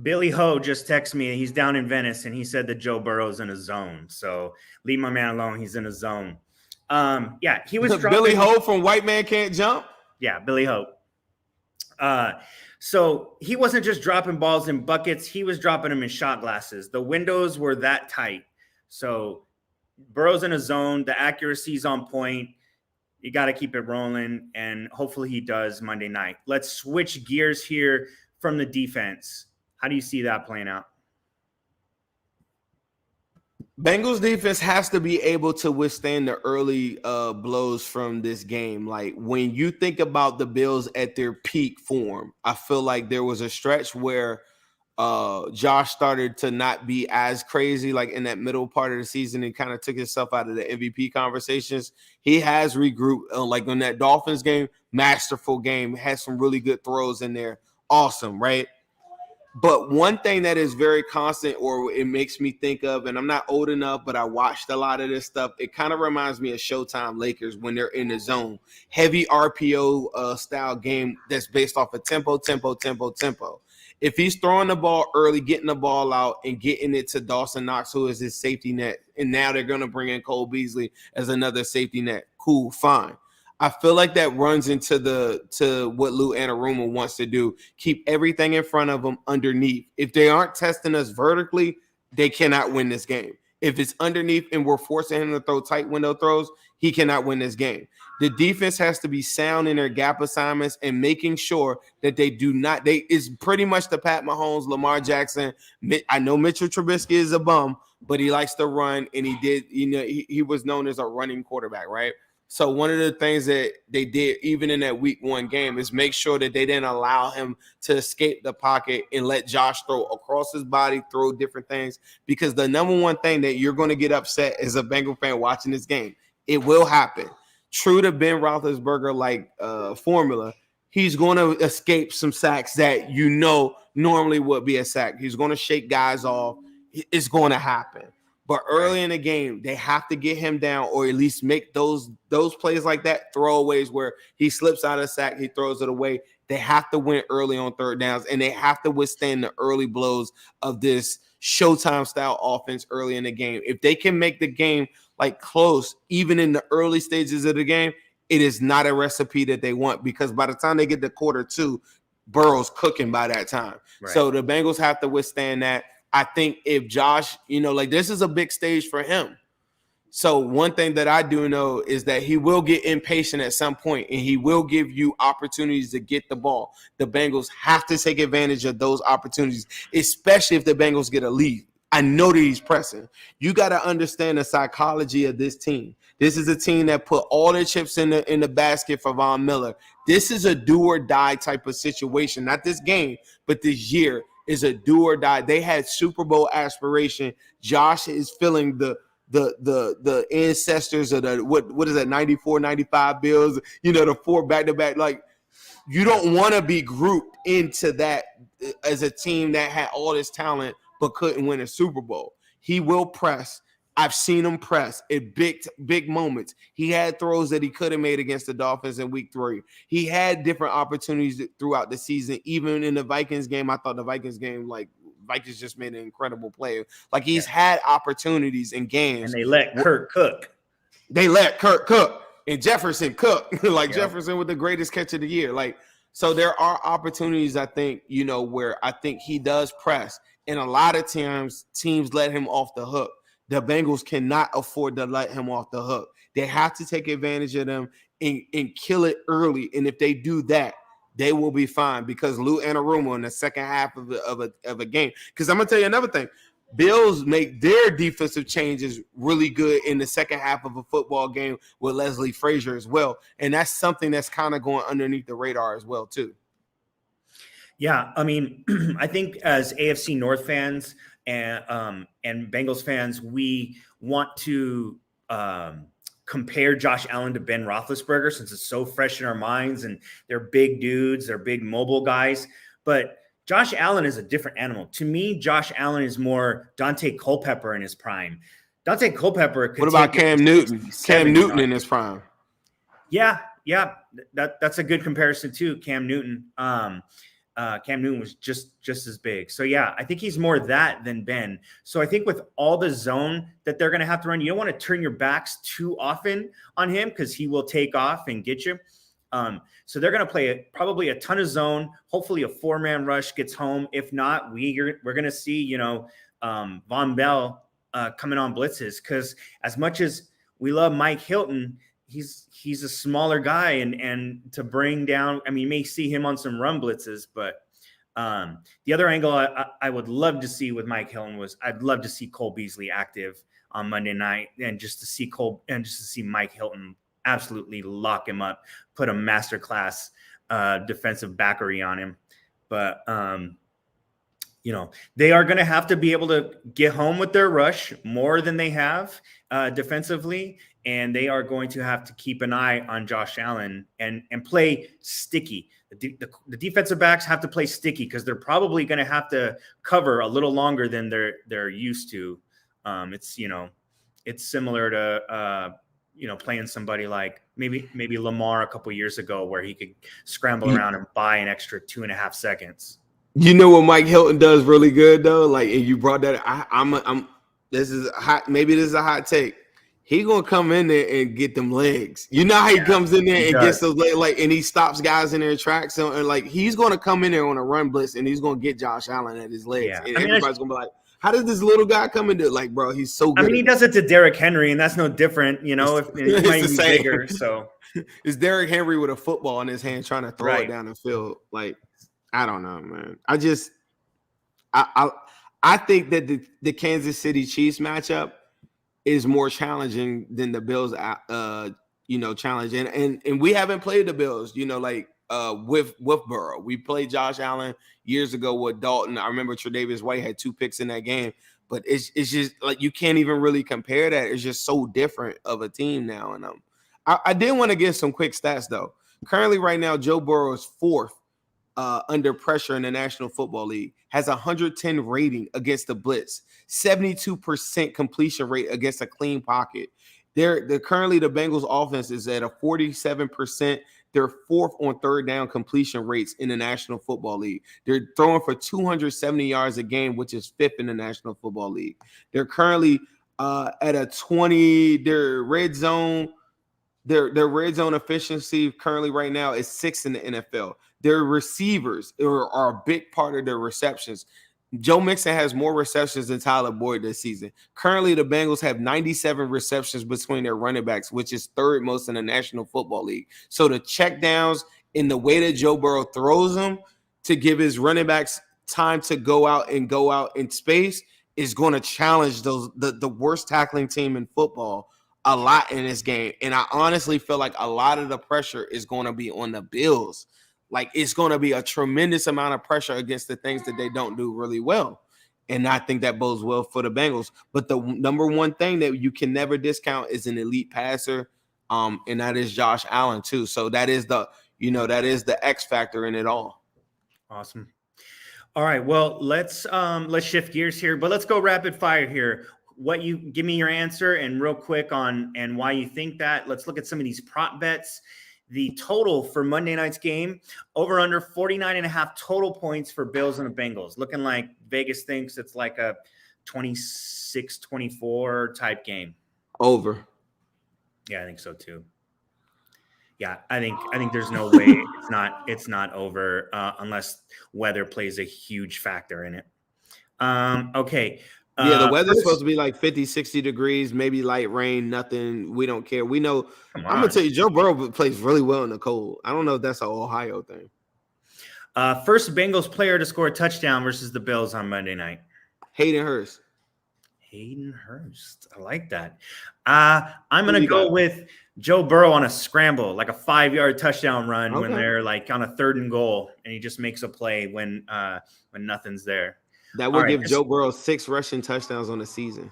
Billy Ho just texted me. He's down in Venice, and he said that Joe Burrow's in a zone. So leave my man alone. He's in a zone. Yeah, he was Billy Ho from White Man Can't Jump. Yeah, Billy Ho. So he wasn't just dropping balls in buckets. He was dropping them in shot glasses. The windows were that tight. So Burrow's in a zone. The accuracy's on point. You got to keep it rolling, and hopefully he does Monday night. Let's switch gears here from the defense. How do you see that playing out? Bengals defense has to be able to withstand the early blows from this game. Like when you think about the Bills at their peak form, I feel like there was a stretch where Josh started to not be as crazy like in that middle part of the season and kind of took himself out of the MVP conversations. He has regrouped like on that Dolphins game, masterful game, had some really good throws in there. Awesome, right? But one thing that is very constant or it makes me think of, and I'm not old enough, but I watched a lot of this stuff. It kind of reminds me of Showtime Lakers when they're in the zone. Heavy RPO style game that's based off of tempo. If he's throwing the ball early, getting the ball out, and getting it to Dawson Knox, who is his safety net, and now they're going to bring in Cole Beasley as another safety net. Cool, fine. I feel like that runs into what Lou Anarumo wants to do. Keep everything in front of them underneath. If they aren't testing us vertically, they cannot win this game. If it's underneath and we're forcing him to throw tight window throws, he cannot win this game. The defense has to be sound in their gap assignments and making sure that they do not. It's pretty much the Pat Mahomes, Lamar Jackson. I know Mitchell Trubisky is a bum, but he likes to run, and he was known as a running quarterback, right? So one of the things that they did even in that week 1 game is make sure that they didn't allow him to escape the pocket and let Josh throw across his body, throw different things, because the number one thing that you're going to get upset as a Bengal fan watching this game, it will happen. True to Ben Roethlisberger formula, he's going to escape some sacks that normally would be a sack. He's going to shake guys off. It's going to happen. But early in the game, they have to get him down or at least make those plays like that, throwaways where he slips out of the sack, he throws it away. They have to win early on third downs, and they have to withstand the early blows of this Showtime-style offense early in the game. If they can make the game close, even in the early stages of the game, it is not a recipe that they want because by the time they get to quarter 2, Burrow's cooking by that time. Right. So the Bengals have to withstand that. I think if Josh, this is a big stage for him. So one thing that I do know is that he will get impatient at some point and he will give you opportunities to get the ball. The Bengals have to take advantage of those opportunities, especially if the Bengals get a lead. I know that he's pressing. You got to understand the psychology of this team. This is a team that put all their chips in the basket for Von Miller. This is a do or die type of situation. Not this game, but this year is a do or die. They had Super Bowl aspiration. Josh is feeling the ancestors of the what is that 94, 95 Bills, the 4 back-to-back. Like, you don't want to be grouped into that as a team that had all this talent but couldn't win a Super Bowl. He will press. I've seen him press at big moments. He had throws that he could have made against the Dolphins in week 3. He had different opportunities throughout the season. Even in the Vikings game, I thought the Vikings game, Vikings just made an incredible play. Like, he's had opportunities in games. And they let Kirk cook. And Jefferson cook. Jefferson with the greatest catch of the year. So there are opportunities, I think, where I think he does press. And a lot of times teams let him off the hook. The Bengals cannot afford to let him off the hook. They have to take advantage of them and kill it early. And if they do that, they will be fine, because Lou Anarumo in the second half of a game. Because I'm going to tell you another thing. Bills make their defensive changes really good in the second half of a football game with Leslie Frazier as well. And that's something that's kind of going underneath the radar as well, too. Yeah, I mean, I think as AFC North fans and Bengals fans, we want to compare Josh Allen to Ben Roethlisberger, since it's so fresh in our minds, and they're big dudes, they're big mobile guys. But Josh Allen is a different animal. To me, Josh Allen is more Dante Culpepper in his prime. Dante Culpepper could. What about Cam Newton? Cam Newton in his prime. Yeah, that's a good comparison too. Cam Newton. Cam Newton was just as big. So yeah, I think he's more that than Ben. So I think with all the zone that they're going to have to run, you don't want to turn your backs too often on him, because he will take off and get you. So they're going to play probably a ton of zone. Hopefully a 4-man rush gets home. If not, we're going to see, Von Bell coming on blitzes, because as much as we love Mike Hilton, he's a smaller guy, and to bring down, I mean, you may see him on some run blitzes, but the other angle I would love to see with Mike Hilton was I'd love to see Cole Beasley active on Monday night, and just to see Mike Hilton absolutely lock him up, put a masterclass defensive backery on him. But they are going to have to be able to get home with their rush more than they have defensively. And they are going to have to keep an eye on Josh Allen and play sticky. The defensive backs have to play sticky, because they're probably going to have to cover a little longer than they're used to. It's similar to playing somebody like maybe Lamar a couple years ago, where he could scramble around and buy an extra 2.5 seconds. You know what Mike Hilton does really good though? And you brought that. This is hot. Maybe this is a hot take. He gonna come in there and get them legs. You know how he comes in there and gets those legs, and he stops guys in their tracks. And he's gonna come in there on a run blitz, and he's gonna get Josh Allen at his legs. Yeah. And everybody's gonna be like, "How does this little guy come into it?" Bro, he's so good. I mean, he does it to Derrick Henry, and that's no different. If he might be bigger. So it's Derrick Henry with a football in his hand trying to throw it down the field. I don't know, man. I think that the Kansas City Chiefs matchup is more challenging than the Bills, challenge. And we haven't played the Bills, with Burrow. We played Josh Allen years ago with Dalton. I remember Tre'Davious White had 2 picks in that game, but it's just you can't even really compare that. It's just so different of a team now. And I did want to give some quick stats though. Currently, right now, Joe Burrow is 4th under pressure in the National Football League, has 110 rating against the blitz, 72% completion rate against a clean pocket. They're currently, the Bengals offense is at a 47%. They're 4th on 3rd down completion rates in the National Football League. They're throwing for 270 yards a game, which is 5th in the National Football League. They're currently at a 20. Their red zone efficiency currently right now is 6th in the NFL. Their receivers are a big part of their receptions. Joe Mixon has more receptions than Tyler Boyd this season. Currently, the Bengals have 97 receptions between their running backs, which is 3rd most in the National Football League. So the checkdowns in the way that Joe Burrow throws them to give his running backs time to go out in space is going to challenge the worst tackling team in football a lot in this game. And I honestly feel like a lot of the pressure is going to be on the Bills. Like, it's going to be a tremendous amount of pressure against the things that they don't do really well. And I think that bodes well for the Bengals. But the number one thing that you can never discount is an elite passer, and that is Josh Allen too. So that is the X factor in it all. Awesome. All right, well, let's shift gears here, but let's go rapid fire here. Give me your answer and real quick on and why you think that. Let's look at some of these prop bets. The total for Monday night's game, over under 49.5 total points for Bills and the Bengals. Looking like Vegas thinks it's like a 26-24 type game. Over. Yeah, I think so too. Yeah, I think there's no way it's not over unless weather plays a huge factor in it. Okay. Yeah, the weather's supposed to be like 50, 60 degrees, maybe light rain, nothing. We don't care. We know. I'm going to tell you, Joe Burrow plays really well in the cold. I don't know if that's an Ohio thing. First Bengals player to score a touchdown versus the Bills on Monday night. Hayden Hurst. I like that. I'm going to go with Joe Burrow on a scramble, like a 5-yard touchdown run when they're like on a 3rd and goal, and he just makes a play when nothing's there. That would give Joe Burrow 6 rushing touchdowns on the season.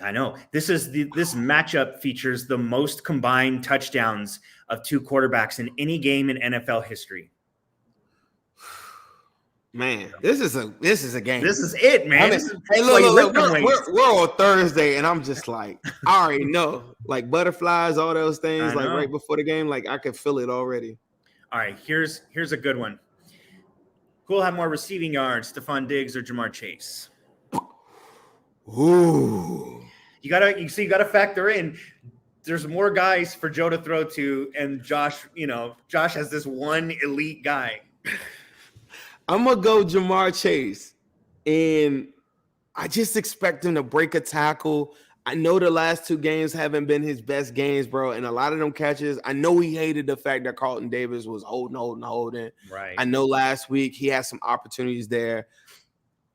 I know. This matchup features the most combined touchdowns of 2 quarterbacks in any game in NFL history. Man, this is a game. This is it, man. Hey, look, we're on Thursday, and I'm just like, I already know, like butterflies, all those things, like right before the game, like I can feel it already. All right, here's a good one. Who will have more receiving yards, Stephon Diggs or Jamar Chase? Ooh. You gotta factor in. There's more guys for Joe to throw to, and Josh has this one elite guy. I'm gonna go Jamar Chase, and I just expect him to break a tackle. I know the last 2 games haven't been his best games, bro, and a lot of them catches. I know he hated the fact that Carlton Davis was holding. Right. I know last week he had some opportunities there.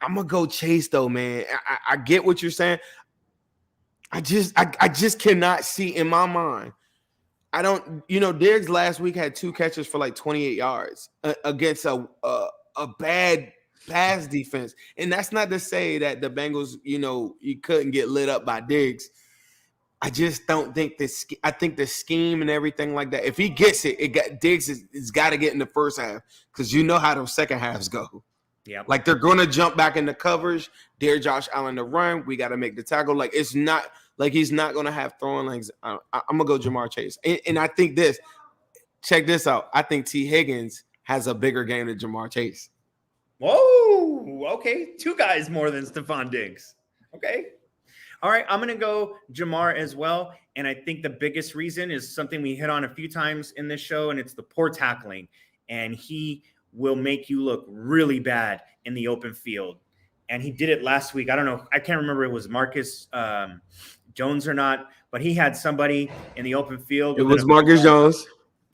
I'm gonna go Chase though, man. I get what you're saying. I just cannot see in my mind. I don't. Diggs last week had 2 catches for like 28 yards against a bad pass defense. And that's not to say that the Bengals, you couldn't get lit up by Diggs. I just don't think I think the scheme and everything like that, if he gets it, Diggs has got to get in the first half, because you know how those second halves go. Yeah. Like they're going to jump back into coverage. Dare Josh Allen to run. We got to make the tackle. Like it's not like he's not going to have throwing legs. I'm going to go Jamar Chase. And I think check this out. I think T. Higgins has a bigger game than Jamar Chase. Whoa, okay. 2 guys more than Stephon Diggs. Okay. All right, I'm going to go Jamar as well. And I think the biggest reason is something we hit on a few times in this show, and it's the poor tackling. And he will make you look really bad in the open field. And he did it last week. I don't know. I can't remember if it was Marcus Jones or not, but he had somebody in the open field. It was Marcus Jones.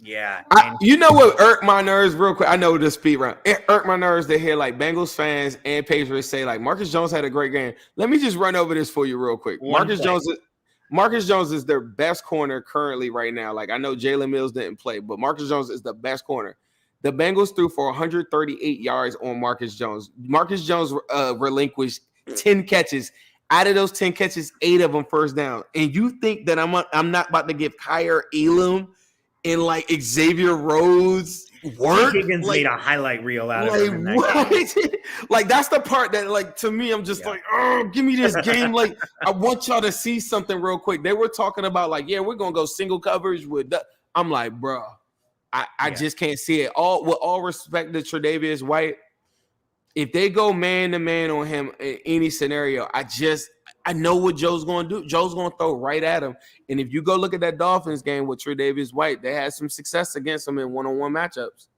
Yeah. You know what irked my nerves real quick? I know the speed round. It irked my nerves to hear like Bengals fans and Patriots say like Marcus Jones had a great game. Let me just run over this for you real quick. Marcus Jones is their best corner currently right now. Like I know Jalen Mills didn't play, but Marcus Jones is the best corner. The Bengals threw for 138 yards on Marcus Jones. Marcus Jones relinquished 10 catches. Out of those 10 catches, 8 of them first down. And you think that I'm not about to give Kyer Elam and like Xavier Rhodes work? Higgins made a highlight reel out of him. Like that's the part that like to me, I'm just like, oh, give me this game. Like I want y'all to see something real quick. They were talking about like, yeah, we're gonna go single coverage with. I'm like, bro, I just can't see it. With all respect to Tre'Davious White, if they go man to man on him in any scenario, I know what Joe's going to do. Joe's going to throw right at him. And if you go look at that Dolphins game with Tre'Davious White, they had some success against him in one-on-one matchups.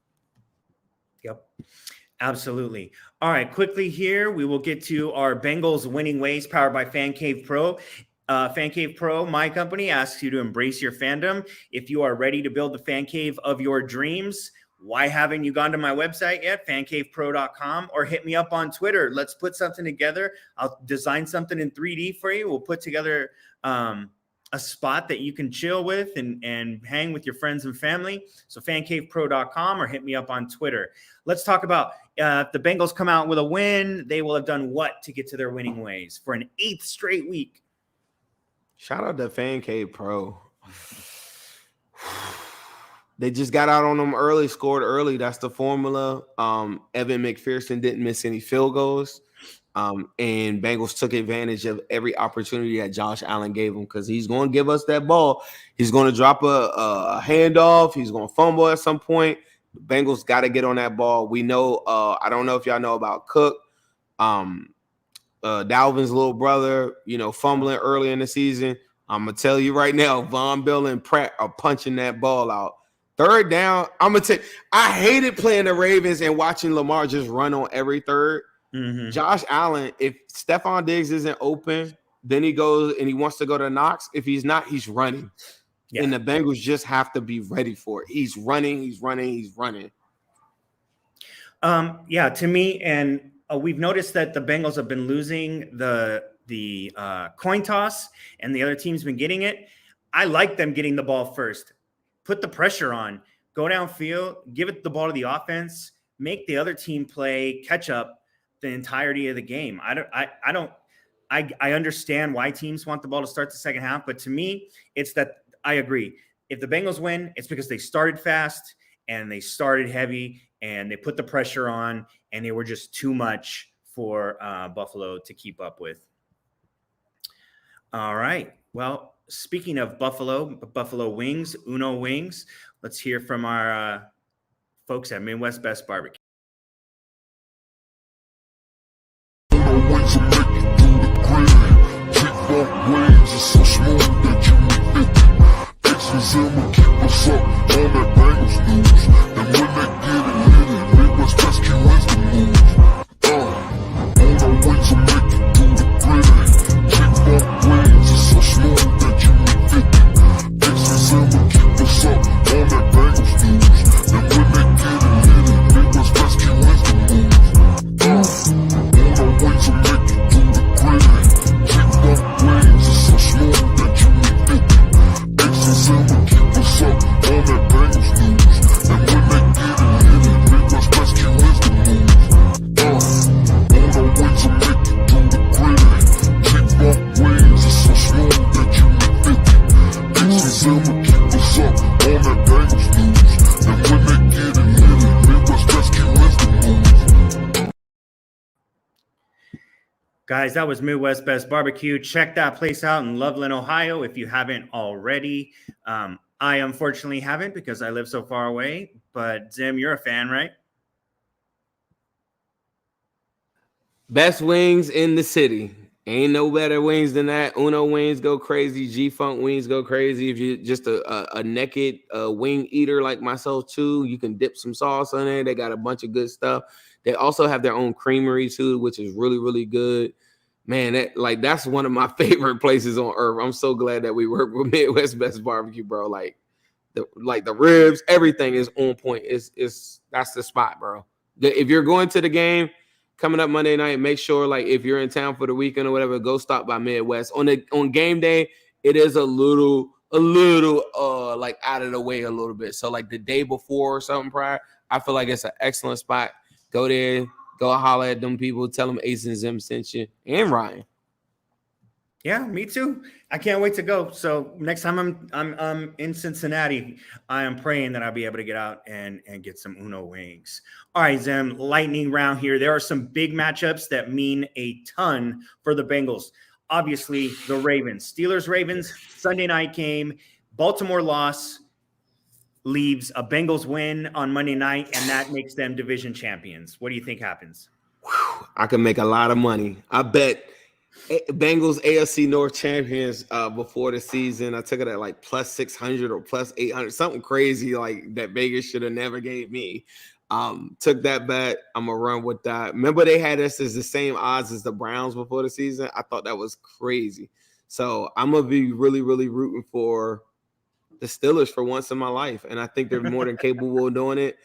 Yep, absolutely. All right, quickly here, we will get to our Bengals winning ways powered by Fan Cave Pro. Fan Cave Pro, my company, asks you to embrace your fandom. If you are ready to build the fan cave of your dreams, why haven't you gone to my website yet, fancavepro.com, or hit me up on Twitter? Let's put something together. I'll design something in 3D for you. We'll put together a spot that you can chill with and hang with your friends and family. So fancavepro.com or hit me up on Twitter. Let's talk about if the Bengals come out with a win, they will have done what to get to their winning ways for an 8th straight week? Shout out to Fan Cave Pro. They just got out on them early, scored early. That's the formula. Evan McPherson didn't miss any field goals. And Bengals took advantage of every opportunity that Josh Allen gave him because he's going to give us that ball. He's going to drop a handoff. He's going to fumble at some point. The Bengals got to get on that ball. We know, I don't know if y'all know about Cook, Dalvin's little brother, fumbling early in the season. I'm going to tell you right now, Von Bell and Pratt are punching that ball out. 3rd down, I'm going to tell you, I hated playing the Ravens and watching Lamar just run on every third. Mm-hmm. Josh Allen, if Stephon Diggs isn't open, then he goes and he wants to go to Knox. If he's not, he's running. Yeah. And the Bengals just have to be ready for it. He's running. To me, and we've noticed that the Bengals have been losing the coin toss and the other team's been getting it. I like them getting the ball first. Put the pressure on. Go downfield. Give it the ball to the offense. Make the other team play catch up the entirety of the game. I understand why teams want the ball to start the second half, but to me, it's that I agree. If the Bengals win, it's because they started fast and they started heavy and they put the pressure on and they were just too much for Buffalo to keep up with. All right. Well, speaking of Buffalo Wings, Uno Wings, let's hear from our folks at Midwest Best Barbecue. Zim keep us up on that Bengals news. And when they get it hit, Midwest Rescue is the move. On our way to make it through the grid. Kick-off wings is so smooth that you need 50. Zim keep us up on that Bengals news. And when they get it hit, Midwest Rescue is the move. On our way to make it through the grid. Kick-off wings is so smooth that you need 50. Zim keep us up on that Bengals news. And when they get it hit, Midwest Rescue is the move. On our way to make it through the grid. Kick-off wings is so smooth that you need 50. Zim keep us up on that Bengals news. And when they get it hit, Midwest Rescue is the move. Guys, that was Midwest Best Barbecue. Check that place out in Loveland, Ohio, if you haven't already. I unfortunately haven't because I live so far away. But Zim, you're a fan, right? Best wings in the city. Ain't no better wings than that. Uno wings go crazy. G-Funk wings go crazy. If you're just a naked wing eater like myself too, you can dip some sauce on it. They got a bunch of good stuff. They also have their own creamery too, which is really, really good. Man, that's one of my favorite places on earth. I'm so glad that we work with Midwest Best Barbecue, bro. Like the ribs, everything is on point. That's the spot, bro. If you're going to the game coming up Monday night, make sure if you're in town for the weekend or whatever, go stop by Midwest. On game day, it is a little out of the way a little bit. So the day before or something prior, I feel like it's an excellent spot. Go there, go holler at them people, tell them Ace and Zim sent you, and Ryan. Yeah, me too. I can't wait to go. So next time I'm in Cincinnati, I am praying that I'll be able to get out and get some Uno wings. All right, Zim, lightning round here. There are some big matchups that mean a ton for the Bengals. Obviously, the Ravens. Steelers-Ravens, Sunday night game. Baltimore loss leaves a Bengals win on Monday night, and that makes them division champions. What do you think happens? I can make a lot of money. I bet Bengals AFC North champions before the season. I took it at plus 600 or plus 800, something crazy that Vegas should have never gave me. Took that bet. I'm going to run with that. Remember they had us as the same odds as the Browns before the season? I thought that was crazy. So I'm going to be really, really rooting for the Steelers for once in my life. And I think they're more than capable of doing it.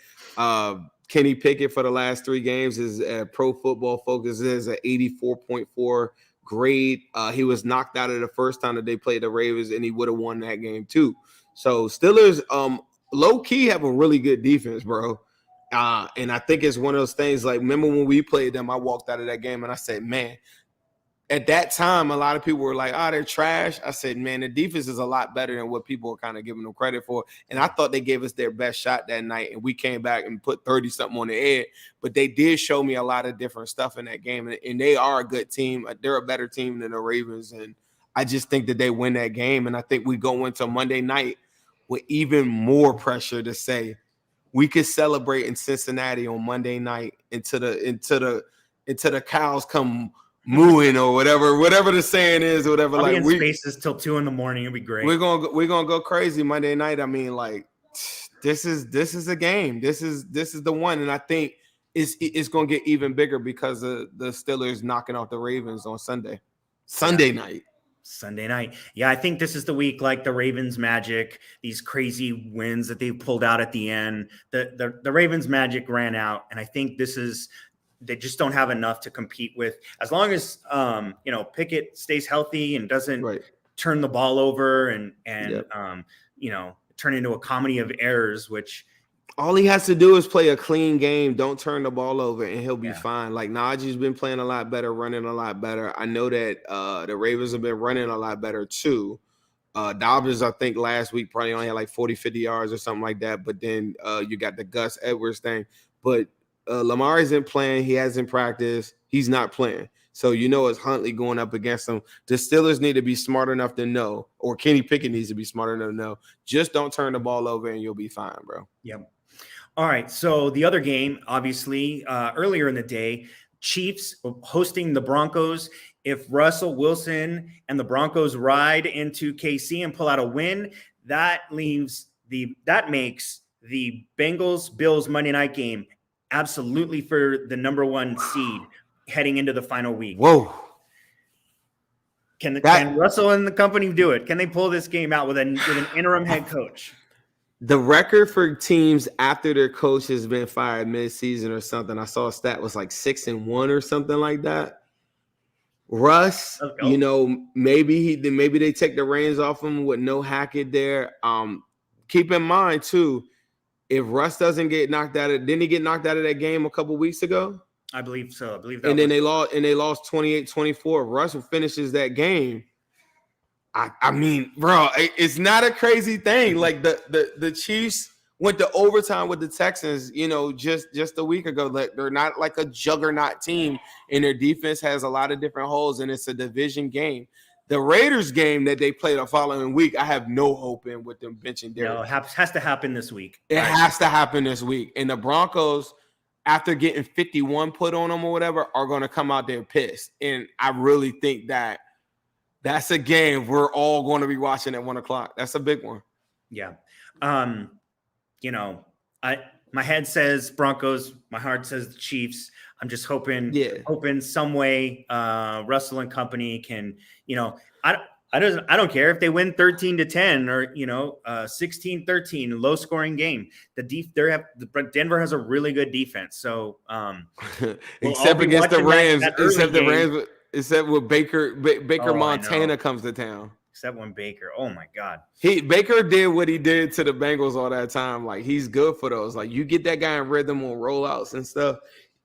Kenny Pickett for the last 3 games is Pro Football Focus is an 84.4 great. He was knocked out of the first time that they played the Ravens, and he would have won that game too. So Steelers, low key have a really good defense, bro. And I think it's one of those things. Like, remember when we played them? I walked out of that game and I said, man. At that time, a lot of people were like, oh, they're trash. I said, man, the defense is a lot better than what people are kind of giving them credit for. And I thought they gave us their best shot that night, and we came back and put 30-something on the head. But they did show me a lot of different stuff in that game, and they are a good team. They're a better team than the Ravens, and I just think that they win that game. And I think we go into Monday night with even more pressure to say we could celebrate in Cincinnati on Monday night until the cows come mooing or whatever the saying is, or whatever. I'll be like in spaces till 2 a.m. It'll be great. We're gonna go crazy Monday night. I mean, like, this is a game. This is the one, and I think it's gonna get even bigger because of the Steelers knocking off the Ravens on Sunday night. Sunday night. Yeah, I think this is the week, like the Ravens magic, these crazy wins that they pulled out at the end. The Ravens magic ran out, and I think they just don't have enough to compete with. As long as Pickett stays healthy and doesn't turn the ball over and turn into a comedy of errors, which all he has to do is play a clean game. Don't turn the ball over, and he'll be fine. Like, Najee's been playing a lot better, running a lot better. I know that the Ravens have been running a lot better too. Dobbs, I think last week probably only had like 40, 50 yards or something like that. But then you got the Gus Edwards thing. But Lamar isn't playing. He hasn't practiced. He's not playing. So it's Huntley going up against him. The Steelers need to be smart enough to know, or Kenny Pickett needs to be smart enough to know, just don't turn the ball over and you'll be fine, bro. Yep. All right. So the other game, obviously, earlier in the day, Chiefs hosting the Broncos. If Russell Wilson and the Broncos ride into KC and pull out a win, that makes the Bengals-Bills Monday night game absolutely for the number 1 seed heading into the final week. Whoa. Can Russell and the company do it? Can they pull this game out with an interim head coach? The record for teams after their coach has been fired mid-season or something, I saw a stat was like 6-1 or something like that. Russ, maybe they take the reins off him with no Hackett there. Keep in mind too, if Russ doesn't get knocked out didn't he get knocked out of that game a couple weeks ago? I believe so. I believe that. And then they lost 28-24. Russ finishes that game. I mean, bro, it's not a crazy thing. Like the Chiefs went to overtime with the Texans, just a week ago. Like, they're not like a juggernaut team, and their defense has a lot of different holes, and it's a division game. The Raiders game that they play the following week, I have no hope in with them benching Derrick. No, it has to happen this week. It has to happen this week. And the Broncos, after getting 51 put on them or whatever, are going to come out there pissed. And I really think that's a game we're all going to be watching at 1:00. That's a big one. Yeah. My head says Broncos. My heart says the Chiefs. I'm just hoping some way Russell and company can, I don't care if they win 13-10 or 16-13, low scoring game. Denver has a really good defense. So except against the Rams, except with Baker Montana comes to town. Except when Baker, oh my God. Baker did what he did to the Bengals all that time. Like, he's good for those. Like, you get that guy in rhythm on rollouts and stuff,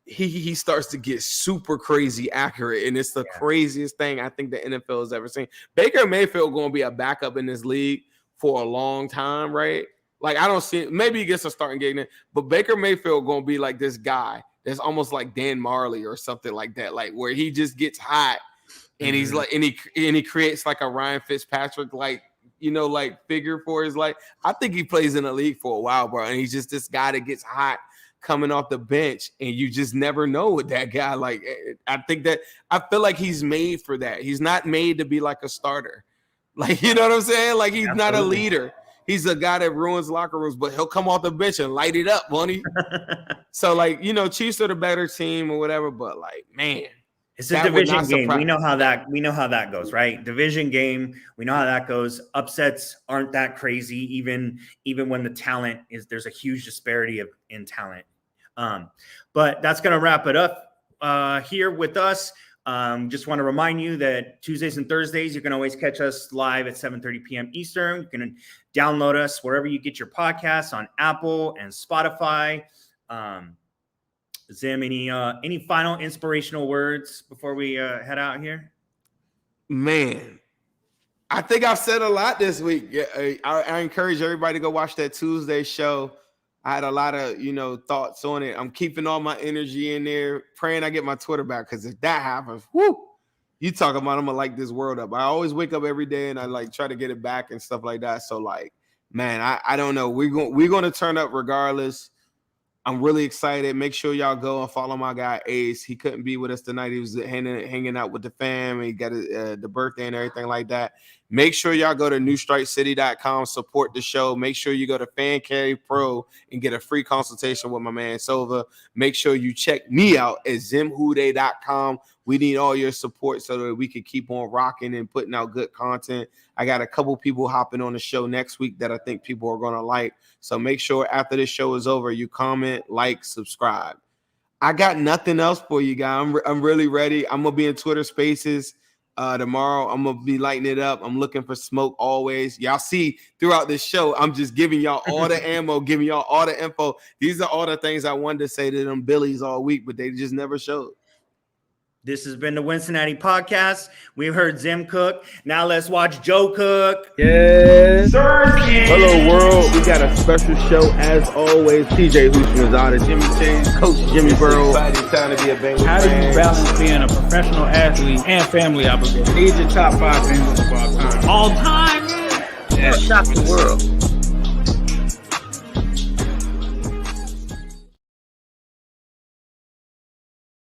he starts to get super crazy accurate, and it's the craziest thing I think the NFL has ever seen. Baker Mayfield going to be a backup in this league for a long time, right? Like, I don't see – maybe he gets a starting gig, but Baker Mayfield going to be like this guy that's almost like Dan Marley or something like that, like where he just gets hot and he's like – and he creates like a Ryan Fitzpatrick like figure for his life. I think he plays in the league for a while, bro, and he's just this guy that gets hot coming off the bench, and you just never know with that guy. Like, I feel like he's made for that. He's not made to be like a starter. Like, you know what I'm saying? Like, he's not a leader. He's a guy that ruins locker rooms, but he'll come off the bench and light it up, won't he? So, like, Chiefs are the better team or whatever, but like, man, it's a division game. We know how that goes, right? Division game. We know how that goes. Upsets aren't that crazy, even when the talent there's a huge disparity in talent. But that's going to wrap it up here with us. Just want to remind you that Tuesdays and Thursdays, you can always catch us live at 7:30 p.m. Eastern. You can download us wherever you get your podcasts on Apple and Spotify. Zim, any final inspirational words before we head out here? Man, I think I've said a lot this week. I encourage everybody to go watch that Tuesday show. I had a lot of, thoughts on it. I'm keeping all my energy in there, praying I get my Twitter back, because if that happens, you talk about I'm going to light this world up. I always wake up every day and I try to get it back and stuff like that. So man, I don't know. We're going to turn up regardless. I'm really excited. Make sure y'all go and follow my guy Ace. He couldn't be with us tonight. He was hanging out with the fam. He got the birthday and everything like that. Make sure y'all go to newstrikecity.com, support the show. Make sure you go to Fan Carry Pro and get a free consultation with my man Sovah. Make sure you check me out at zimhude.com. We need all your support so that we can keep on rocking and putting out good content. I got a couple people hopping on the show next week that I think people are going to like. So make sure after this show is over, you comment, like, subscribe. I got nothing else for you guys. I'm really ready. I'm going to be in Twitter Spaces tomorrow. I'm going to be lighting it up. I'm looking for smoke always. Y'all see throughout this show, I'm just giving y'all all the ammo, giving y'all all the info. These are all the things I wanted to say to them Billies all week, but they just never showed. This has been the Wincinnati Podcast. We've heard Zim cook. Now let's watch Joe cook. Yes. Hello, world. We got a special show as always. TJ Hushmanzada, Jimmy Chase, Coach Jimmy Burrow. Exciting time to be a Bengals How do you fan. balance being a professional athlete and family obligation? These are top 5 Bengals of all time. All time, man. Yeah. Shock the world.